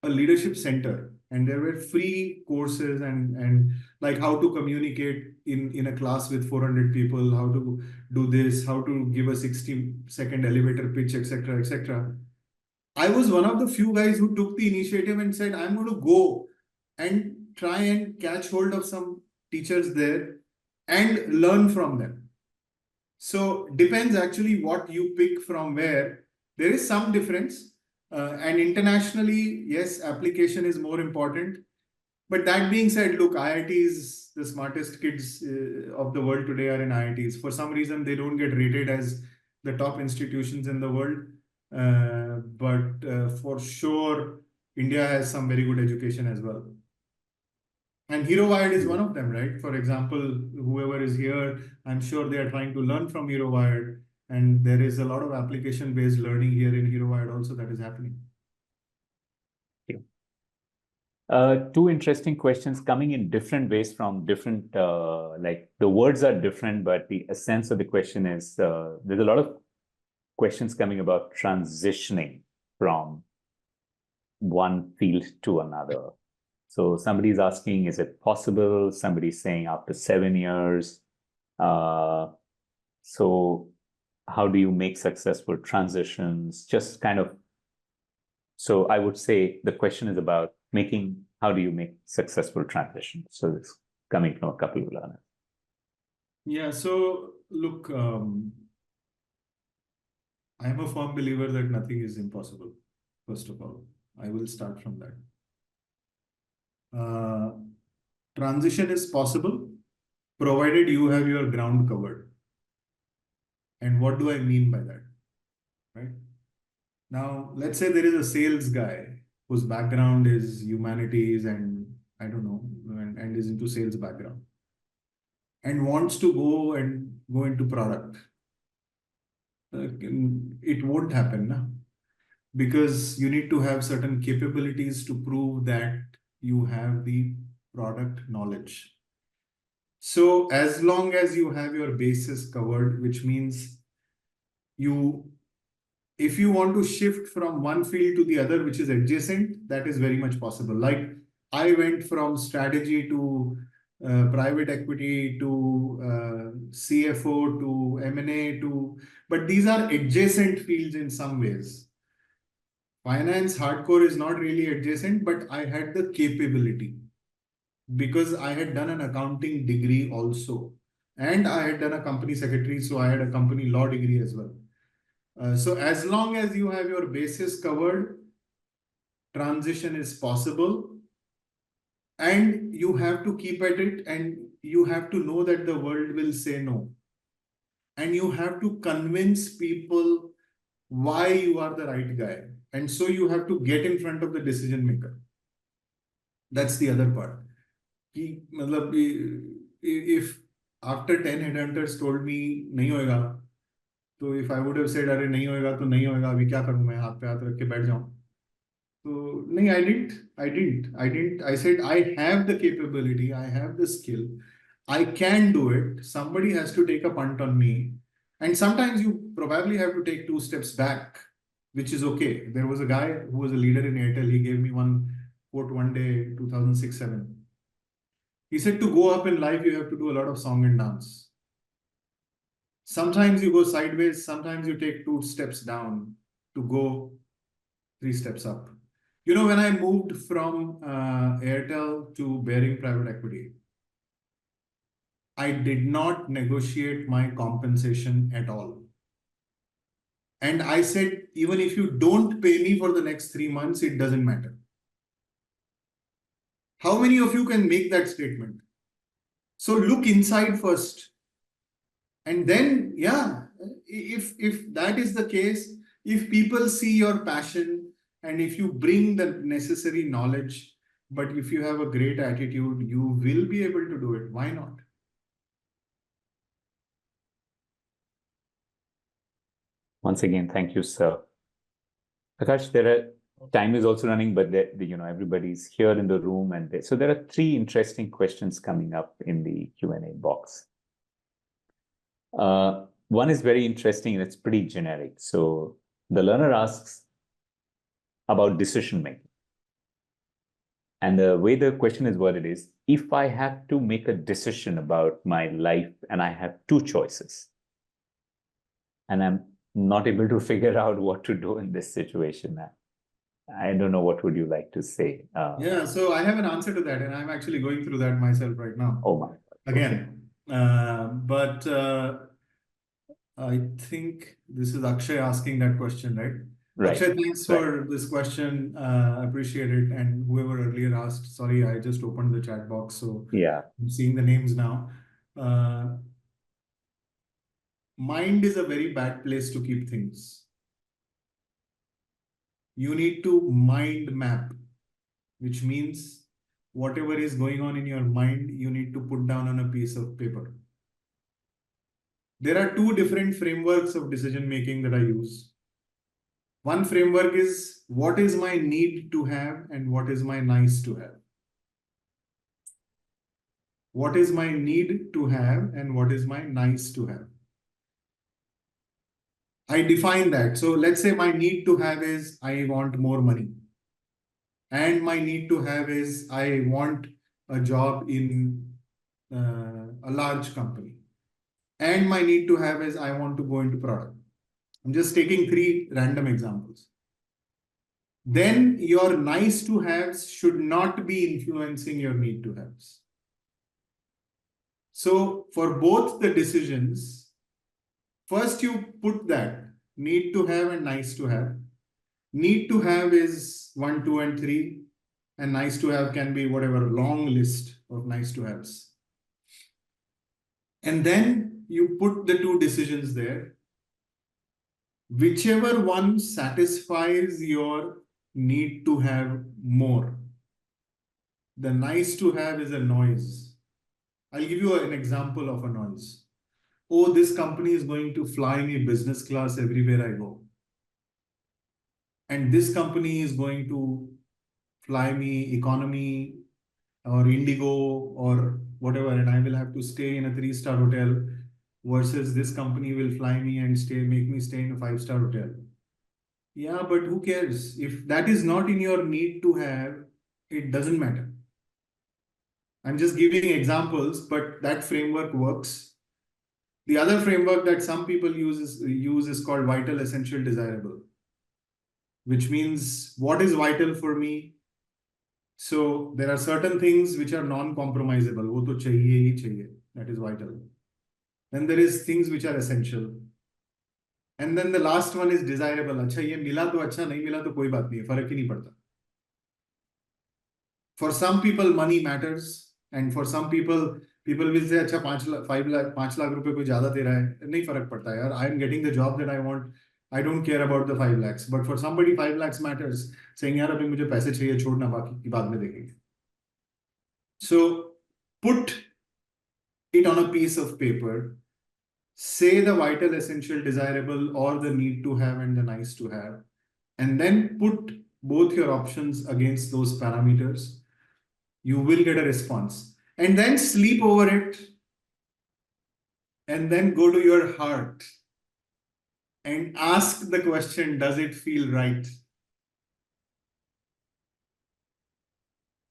a leadership center and there were free courses and like how to communicate in a class with 400 people, how to do this, how to give a 60-second elevator pitch, etc., etc. I was one of the few guys who took the initiative and said, I'm going to go and try and catch hold of some teachers there and learn from them. So depends actually what you pick from where. There is some difference. And internationally, yes, application is more important. But that being said, look, IITs, the smartest kids of the world today are in IITs. For some reason, they don't get rated as the top institutions in the world. But for sure, India has some very good education as well. And HeroWired is one of them, right? For example, whoever is here, I'm sure they are trying to learn from HeroWired. And there is a lot of application-based learning here in HeroWired also that is happening. Two interesting questions coming in different ways from different, like the words are different, but the essence of the question is, there's a lot of questions coming about transitioning from one field to another. So somebody's asking, is it possible? Somebody's saying after 7 years. So how do you make successful transitions? Just kind of, so I would say the question is about how do you make successful transitions? So it's coming from a couple of learners. Yeah, so look, I am a firm believer that nothing is impossible, first of all. I will start from that. Transition is possible, provided you have your ground covered. And what do I mean by that? Right? Now, let's say there is a sales guy whose background is humanities and I don't know, and is into sales background and wants to go into product. It won't happen, na? Because you need to have certain capabilities to prove that you have the product knowledge. So as long as you have your bases covered, which means if you want to shift from one field to the other, which is adjacent, that is very much possible. Like I went from strategy to private equity to CFO to M&A but these are adjacent fields in some ways. Finance hardcore is not really adjacent, but I had the capability because I had done an accounting degree also. And I had done a company secretary, so I had a company law degree as well. So as long as you have your bases covered, transition is possible. And you have to keep at it and you have to know that the world will say no. And you have to convince people why you are the right guy. And so you have to get in front of the decision maker. That's the other part. If after 10 headhunters told me nahi hoega, so if I would have said अरे नहीं होएगा तो नहीं होएगा अभी क्या करूं मैं हाथ पे हाथ रख के बैठ जाऊं तो नहीं I said I have the capability, I have the skill, I can do it. Somebody has to take a punt on me, and sometimes you probably have to take 2 steps back, which is okay. There was a guy who was a leader in Airtel. He gave me one quote one day, 2006-07. He said to go up in life, you have to do a lot of song and dance. Sometimes you go sideways, sometimes you take 2 steps down to go 3 steps up. You know, when I moved from Airtel to Bearing Private Equity, I did not negotiate my compensation at all. And I said, even if you don't pay me for the next 3 months, it doesn't matter. How many of you can make that statement? So look inside first. And then, yeah, if that is the case, if people see your passion and if you bring the necessary knowledge, but if you have a great attitude, you will be able to do it. Why not? Once again, thank you, sir. Aakash, time is also running, but everybody's here in the room, and so there are 3 interesting questions coming up in the Q&A box. One is very interesting and it's pretty generic. So the learner asks about decision making. And the way the question is worded is, if I have to make a decision about my life and I have two choices, and I'm not able to figure out what to do in this situation, I don't know, what would you like to say? Yeah, so I have an answer to that, and I'm actually going through that myself right now. Oh my God. Again. But I think this is Akshay asking that question, right? Right. Akshay, thanks for this question. Appreciate it. And whoever earlier asked, sorry, I just opened the chat box, so Yeah. I'm seeing the names now. Mind is a very bad place to keep things. You need to mind map, which means whatever is going on in your mind, you need to put down on a piece of paper. There are two different frameworks of decision making that I use. One framework is what is my need to have and what is my nice to have. What is my need to have and what is my nice to have. I define that. So let's say my need to have is I want more money. And my need to have is I want a job in a large company. And my need to have is I want to go into product. I'm just taking three random examples. Then your nice to haves should not be influencing your need to haves. So for both the decisions, first you put that need to have and nice to have. Need to have is 1, 2, and 3, and nice to have can be whatever long list of nice to haves. And then you put the two decisions there. Whichever one satisfies your need to have more. The nice to have is a noise. I'll give you an example of a noise. Oh, this company is going to fly me business class everywhere I go. And this company is going to fly me economy or Indigo or whatever, and I will have to stay in a 3-star hotel versus this company will fly me and make me stay in a 5-star hotel. Yeah, but who cares? If that is not in your need to have, it doesn't matter. I'm just giving examples, but that framework works. The other framework that some people use is called vital, essential, desirable, which means what is vital for me. So there are certain things which are non-compromisable. वो तो चाहिए ही चाहिए. That is vital. Then there is things which are essential. And then the last one is desirable. अच्छा ये मिला तो अच्छा, नहीं मिला तो कोई बात नहीं, फर्क ही नहीं पड़ता. For some people, money matters, and for some people will say, अच्छा 5 lakh रुपए कोई ज्यादा दे रहा है, नहीं फर्क पड़ता यार. I am getting the job that I want. I don't care about the 5 lakhs. But for somebody, 5 lakhs matters. Saying यार अभी मुझे पैसे चाहिए, छोड़ना, बाकी की बाद में देखेंगे. So put it on a piece of paper. Say the vital, essential, desirable, or the need to have and the nice to have, and then put both your options against those parameters. You will get a response. And then sleep over it. And then go to your heart and ask the question, does it feel right?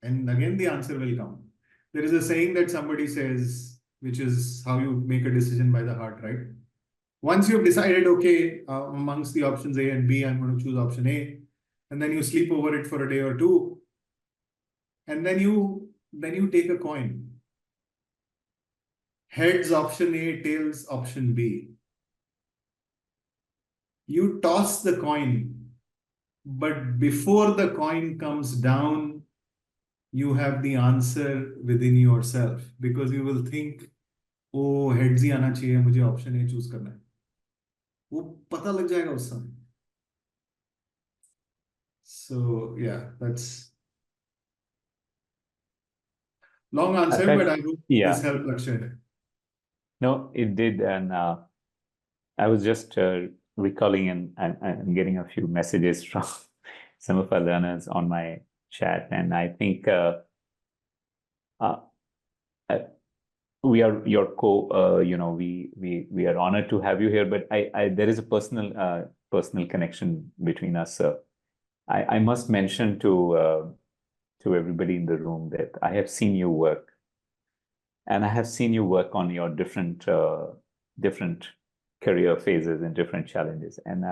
And again, the answer will come. There is a saying that somebody says, which is how you make a decision by the heart, right? Once you've decided, okay, amongst the options A and B, I'm going to choose option A. And then you sleep over it for a day or two. And then you take a coin. Heads option A, tails option B. You toss the coin, but before the coin comes down, you have the answer within yourself, because you will think, oh, heads ही आना चाहिए, मुझे option A choose करना है. वो पता लग जाएगा उस समय. So yeah, that's long answer, Aakash, but I hope this helped, Akshay. No, it did, and I was just recalling and getting a few messages from some of our learners on my chat, and I think we are your we are honored to have you here, but there is a personal connection between us. I must mention to to everybody in the room that I have seen you work, and I have seen you work on your different career phases and different challenges, and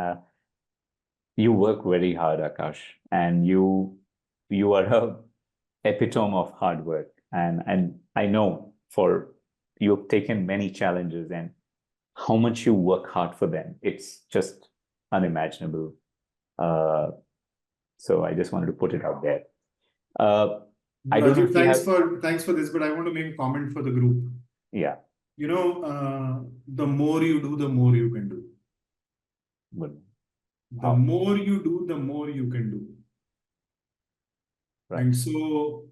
you work very hard, Aakash, and you are a epitome of hard work, and I know for you've taken many challenges and how much you work hard for them. It's just unimaginable. So I just wanted to put it out there. I don't know Rajiv, if you have. thanks for this, but I want to make a comment for the group. Yeah. You know, the more you do, the more you can do. Good. The more you do, the more you can do. Right. And so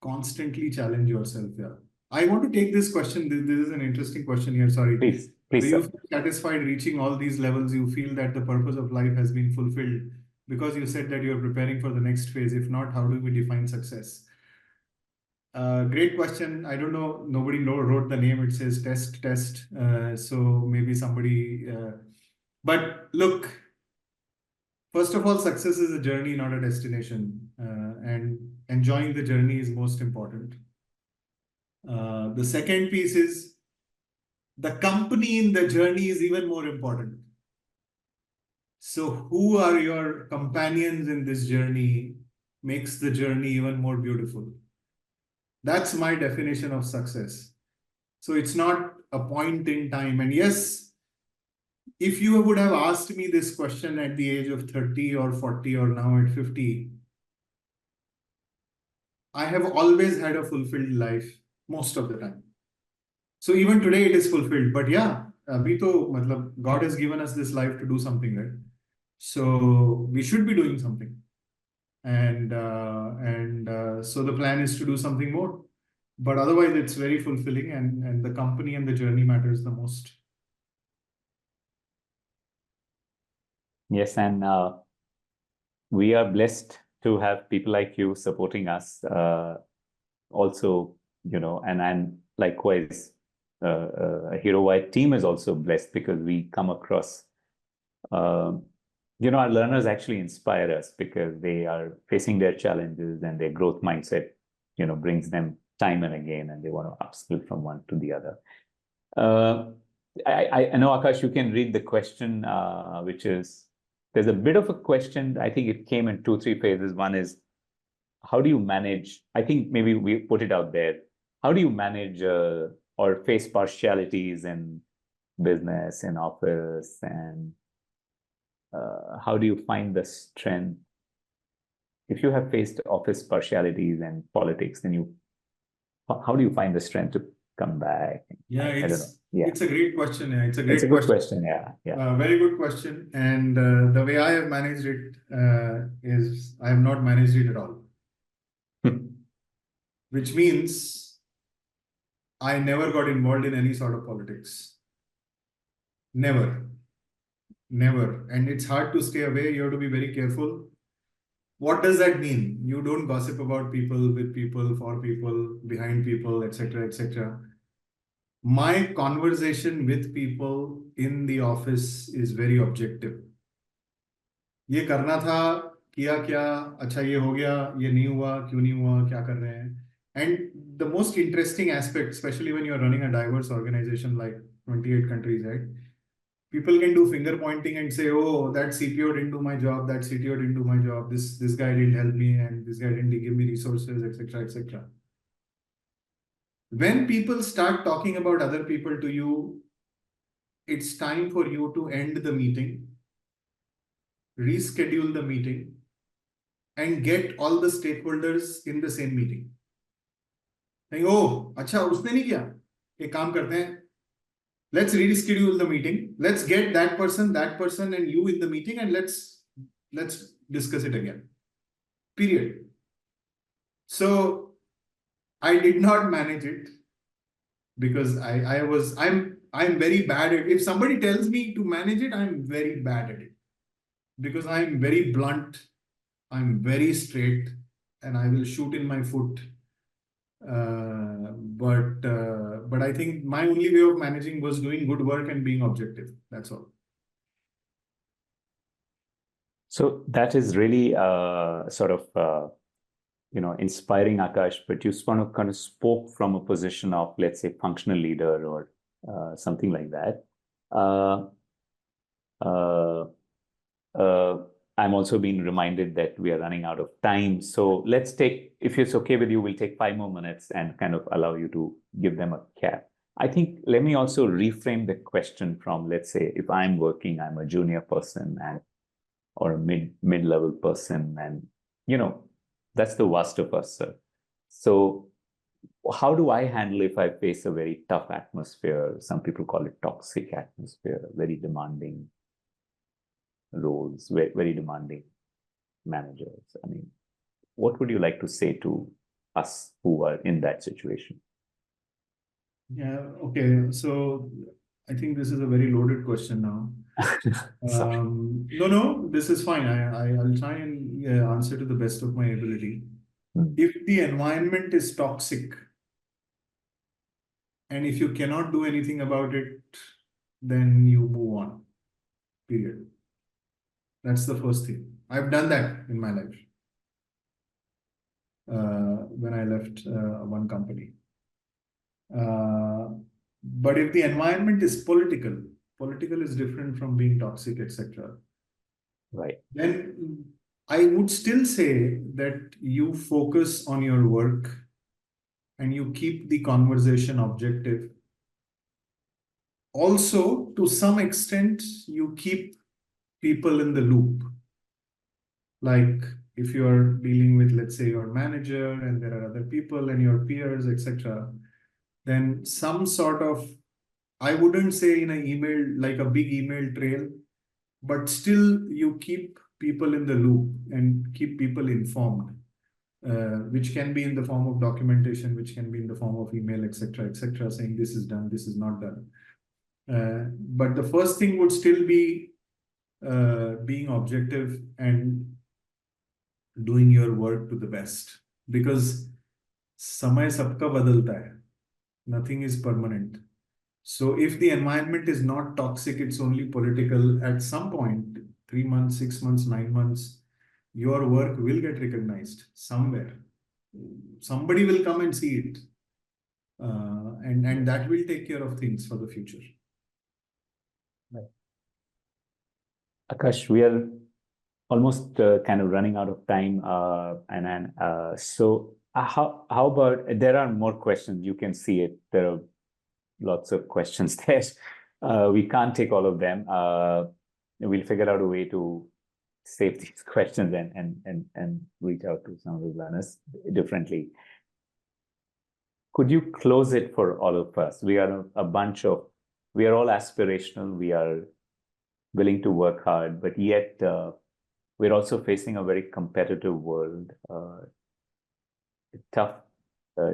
constantly challenge yourself. Yeah. I want to take this question. This is an interesting question here. Sorry. Please, Do you sir. feel satisfied reaching all these levels? You feel that the purpose of life has been fulfilled because you said that you're preparing for the next phase. If not, how do we define success? Great question. I don't know. Nobody wrote the name. It says test. So maybe somebody. But look, first of all, success is a journey, not a destination. And enjoying the journey is most important. The second piece is the company in the journey is even more important. So who are your companions in this journey makes the journey even more beautiful. That's my definition of success. So it's not a point in time. And yes, if you would have asked me this question at the age of 30 or 40 or now at 50, I have always had a fulfilled life most of the time. So even today it is fulfilled. But yeah, God has given us this life to do something, right? So we should be doing something. And so the plan is to do something more. But otherwise, it's very fulfilling, and the company and the journey matters the most. Yes, and we are blessed to have people like you supporting us. Also, and likewise, Hero White team is also blessed because we come across, our learners actually inspire us because they are facing their challenges and their growth mindset, brings them time and again, and they want to upskill from one to the other. I know, Aakash, you can read the question, which is, there's a bit of a question. I think it came in 2-3 phases. One is, how do you manage? I think maybe we put it out there. How do you manage or face partialities in business, in office, and how do you find the strength? If you have faced office partialities and politics, then how do you find the strength to come back? Yeah, I don't know. Yeah, it's a great question. Yeah, it's a great good question. Yeah. Very good question. And the way I have managed it is I have not managed it at all. Which means I never got involved in any sort of politics. Never. And it's hard to stay away. You have to be very careful. What does that mean? You don't gossip about people, with people, for people, behind people, etc., etc. My conversation with people in the office is very objective. ये करना था, किया क्या, अच्छा ये हो गया, ये नहीं हुआ, क्यों नहीं हुआ, क्या कर रहे हैं. And the most interesting aspect, especially when you're running a diverse organization like 28 countries, right? People can do finger pointing and say, oh, that CPO didn't do my job, that CTO didn't do my job, this guy didn't help me, and this guy didn't give me resources, etc., etc. When people start talking about other people to you, it's time for you to end the meeting, reschedule the meeting, and get all the stakeholders in the same meeting. Saying, oh, अच्छा उसने नहीं किया, एक काम करते हैं, let's reschedule the meeting. Let's get that person, and you in the meeting, and let's discuss it again. Period. So I did not manage it because I'm very bad at it. If somebody tells me to manage it, I'm very bad at it because I'm very blunt, I'm very straight, and I will shoot in my foot. But I think my only way of managing was doing good work and being objective. That's all. So that is really inspiring Aakash, but you sort of kind of spoke from a position of, let's say, functional leader or something like that. I'm also being reminded that we are running out of time. So let's take, if it's okay with you, we'll take 5 more minutes and kind of allow you to give them a cap. I think, let me also reframe the question from, let's say, if I'm working, I'm a junior person or a mid-level person, and, that's the worst of us, sir. So how do I handle if I face a very tough atmosphere? Some people call it toxic atmosphere, very demanding roles, very demanding managers. I mean, what would you like to say to us who are in that situation? Yeah, okay. So I think this is a very loaded question now. Sorry. No, this is fine. I'll try and answer to the best of my ability. Mm. If the environment is toxic, and if you cannot do anything about it, then you move on, period. That's the first thing. I've done that in my life when I left one company. But if the environment is political is different from being toxic, etc. Right. Then I would still say that you focus on your work and you keep the conversation objective. Also, to some extent, you keep people in the loop. Like if you are dealing with, let's say, your manager and there are other people and your peers, etc., then some sort of, I wouldn't say in an email, like a big email trail, but still you keep people in the loop and keep people informed, which can be in the form of documentation, which can be in the form of email, etc., saying this is done, this is not done. But the first thing would still be being objective and doing your work to the best, because समय सबका बदलता है. Nothing is permanent. So if the environment is not toxic, it's only political, at some point, 3 months, 6 months, 9 months, your work will get recognized somewhere. Somebody will come and see it. And that will take care of things for the future. Aakash, we are almost kind of running out of time. So how about, there are more questions, you can see it. There are lots of questions there. We can't take all of them. We'll figure out a way to save these questions and reach out to some of the learners differently. Could you close it for all of us? We are we are all aspirational. We are willing to work hard, but yet we're also facing a very competitive world, tough,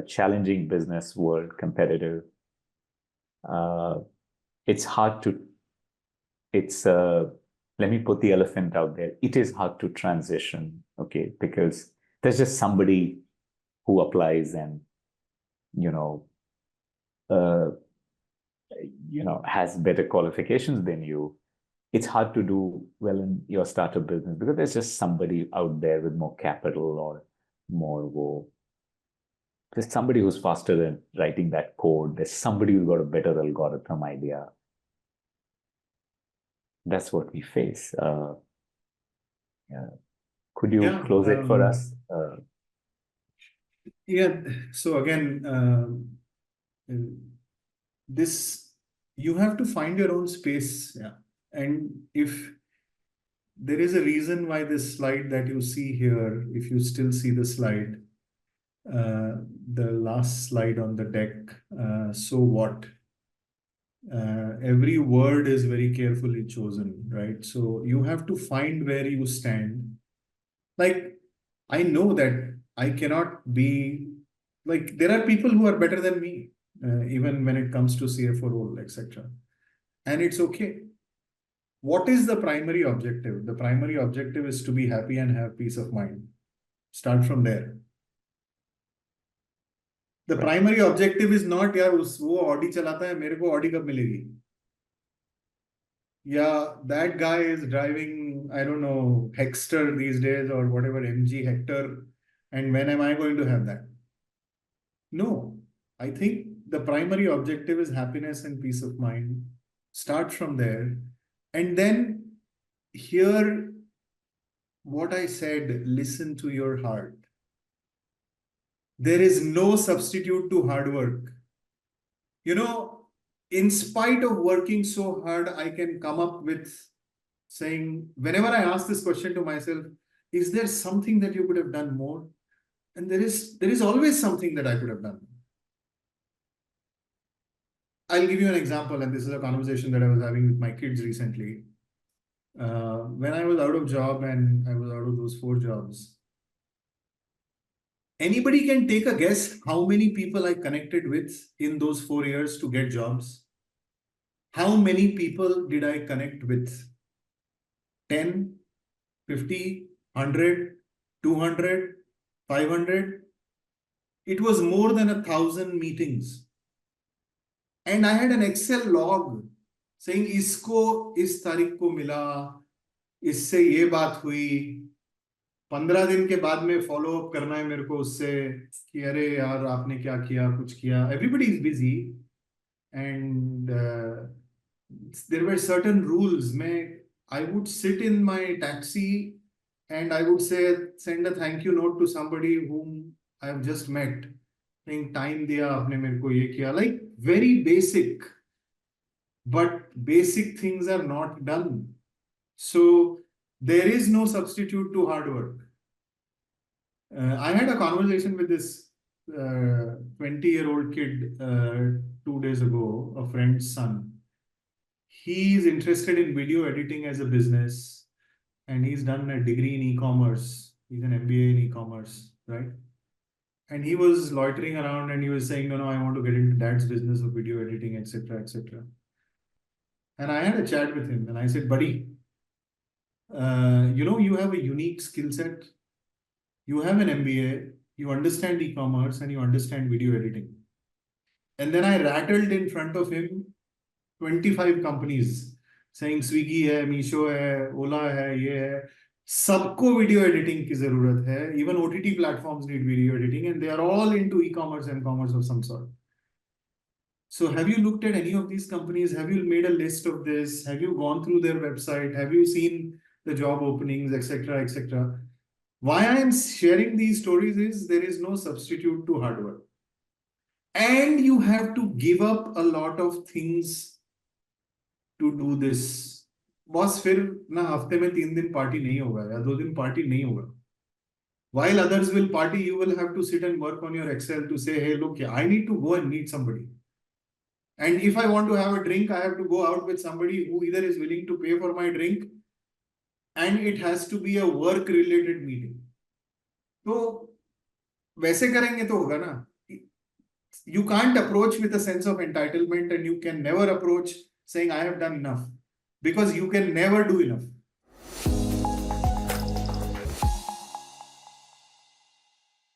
challenging business world, competitive. It's hard to, let me put the elephant out there. It is hard to transition, okay? Because there's just somebody who applies and, has better qualifications than you. It's hard to do well in your startup business because there's just somebody out there with more capital or more. There's somebody who's faster than writing that code. There's somebody who's got a better algorithm idea. That's what we face. Could you close it for us? Yeah. So again, you have to find your own space. Yeah. And if there is a reason why this slide that you see here, if you still see the slide, the last slide on the deck, so what? Every word is very carefully chosen, right? So you have to find where you stand. Like, I know that I cannot be, like, there are people who are better than me, even when it comes to CFO role, etc. And it's okay. What is the primary objective? The primary objective is to be happy and have peace of mind. Start from there. The primary objective is not, यार वो Audi चलाता है, मेरे को Audi कब मिलेगी? Yeah, that guy is driving, I don't know, Hexter these days or whatever, MG Hector. And when am I going to have that? No, I think the primary objective is happiness and peace of mind. Start from there. And then hear what I said, listen to your heart. There is no substitute to hard work. You know, in spite of working so hard, I can come up with saying, whenever I ask this question to myself, is there something that you could have done more? And there is always something that I could have done. I'll give you an example, and this is a conversation that I was having with my kids recently. When I was out of job and I was out of those 4 jobs, anybody can take a guess how many people I connected with in those 4 years to get jobs? How many people did I connect with? 10, 50, 100, 200, 500? It was more than 1,000 meetings. And I had an Excel log saying, इसको इस तारीख को मिला, इससे ये बात हुई, 15 दिन के बाद में फॉलो अप करना है मेरे को उससे कि अरे यार आपने क्या किया, कुछ किया. Everybody is busy and there were certain rules. I would sit in my taxi and I would send a thank you note to somebody whom I have just met, saying time दिया आपने मेरे को ये किया. Like very basic, but basic things are not done. So there is no substitute to hard work. I had a conversation with this 20-year-old kid 2 days ago, a friend's son. He is interested in video editing as a business, and he's done a degree in e-commerce. He's an MBA in e-commerce, right? And he was loitering around and he was saying, no, I want to get into dad's business of video editing, etc., etc. And I had a chat with him and I said, buddy, you have a unique skill set. You have an MBA, you understand e-commerce and you understand video editing. And then I rattled in front of him 25 companies saying Swiggy hai, Meesho hai, Ola hai, ye hai. सबको video editing की जरूरत है. Even OTT platforms need video editing and they are all into e-commerce and commerce of some sort. So have you looked at any of these companies? Have you made a list of this? Have you gone through their website? Have you seen the job openings, etc., etc.? Why I am sharing these stories is there is no substitute to hard work. And you have to give up a lot of things to do this. Boss फिर ना हफ्ते में 3 दिन party नहीं होगा या 2 दिन party नहीं होगा. While others will party, you will have to sit and work on your Excel to say, hey, look, I need to go and meet somebody. And if I want to have a drink, I have to go out with somebody who either is willing to pay for my drink and it has to be a work-related meeting. तो वैसे करेंगे तो होगा ना. You can't approach with a sense of entitlement and you can never approach saying I have done enough because you can never do enough.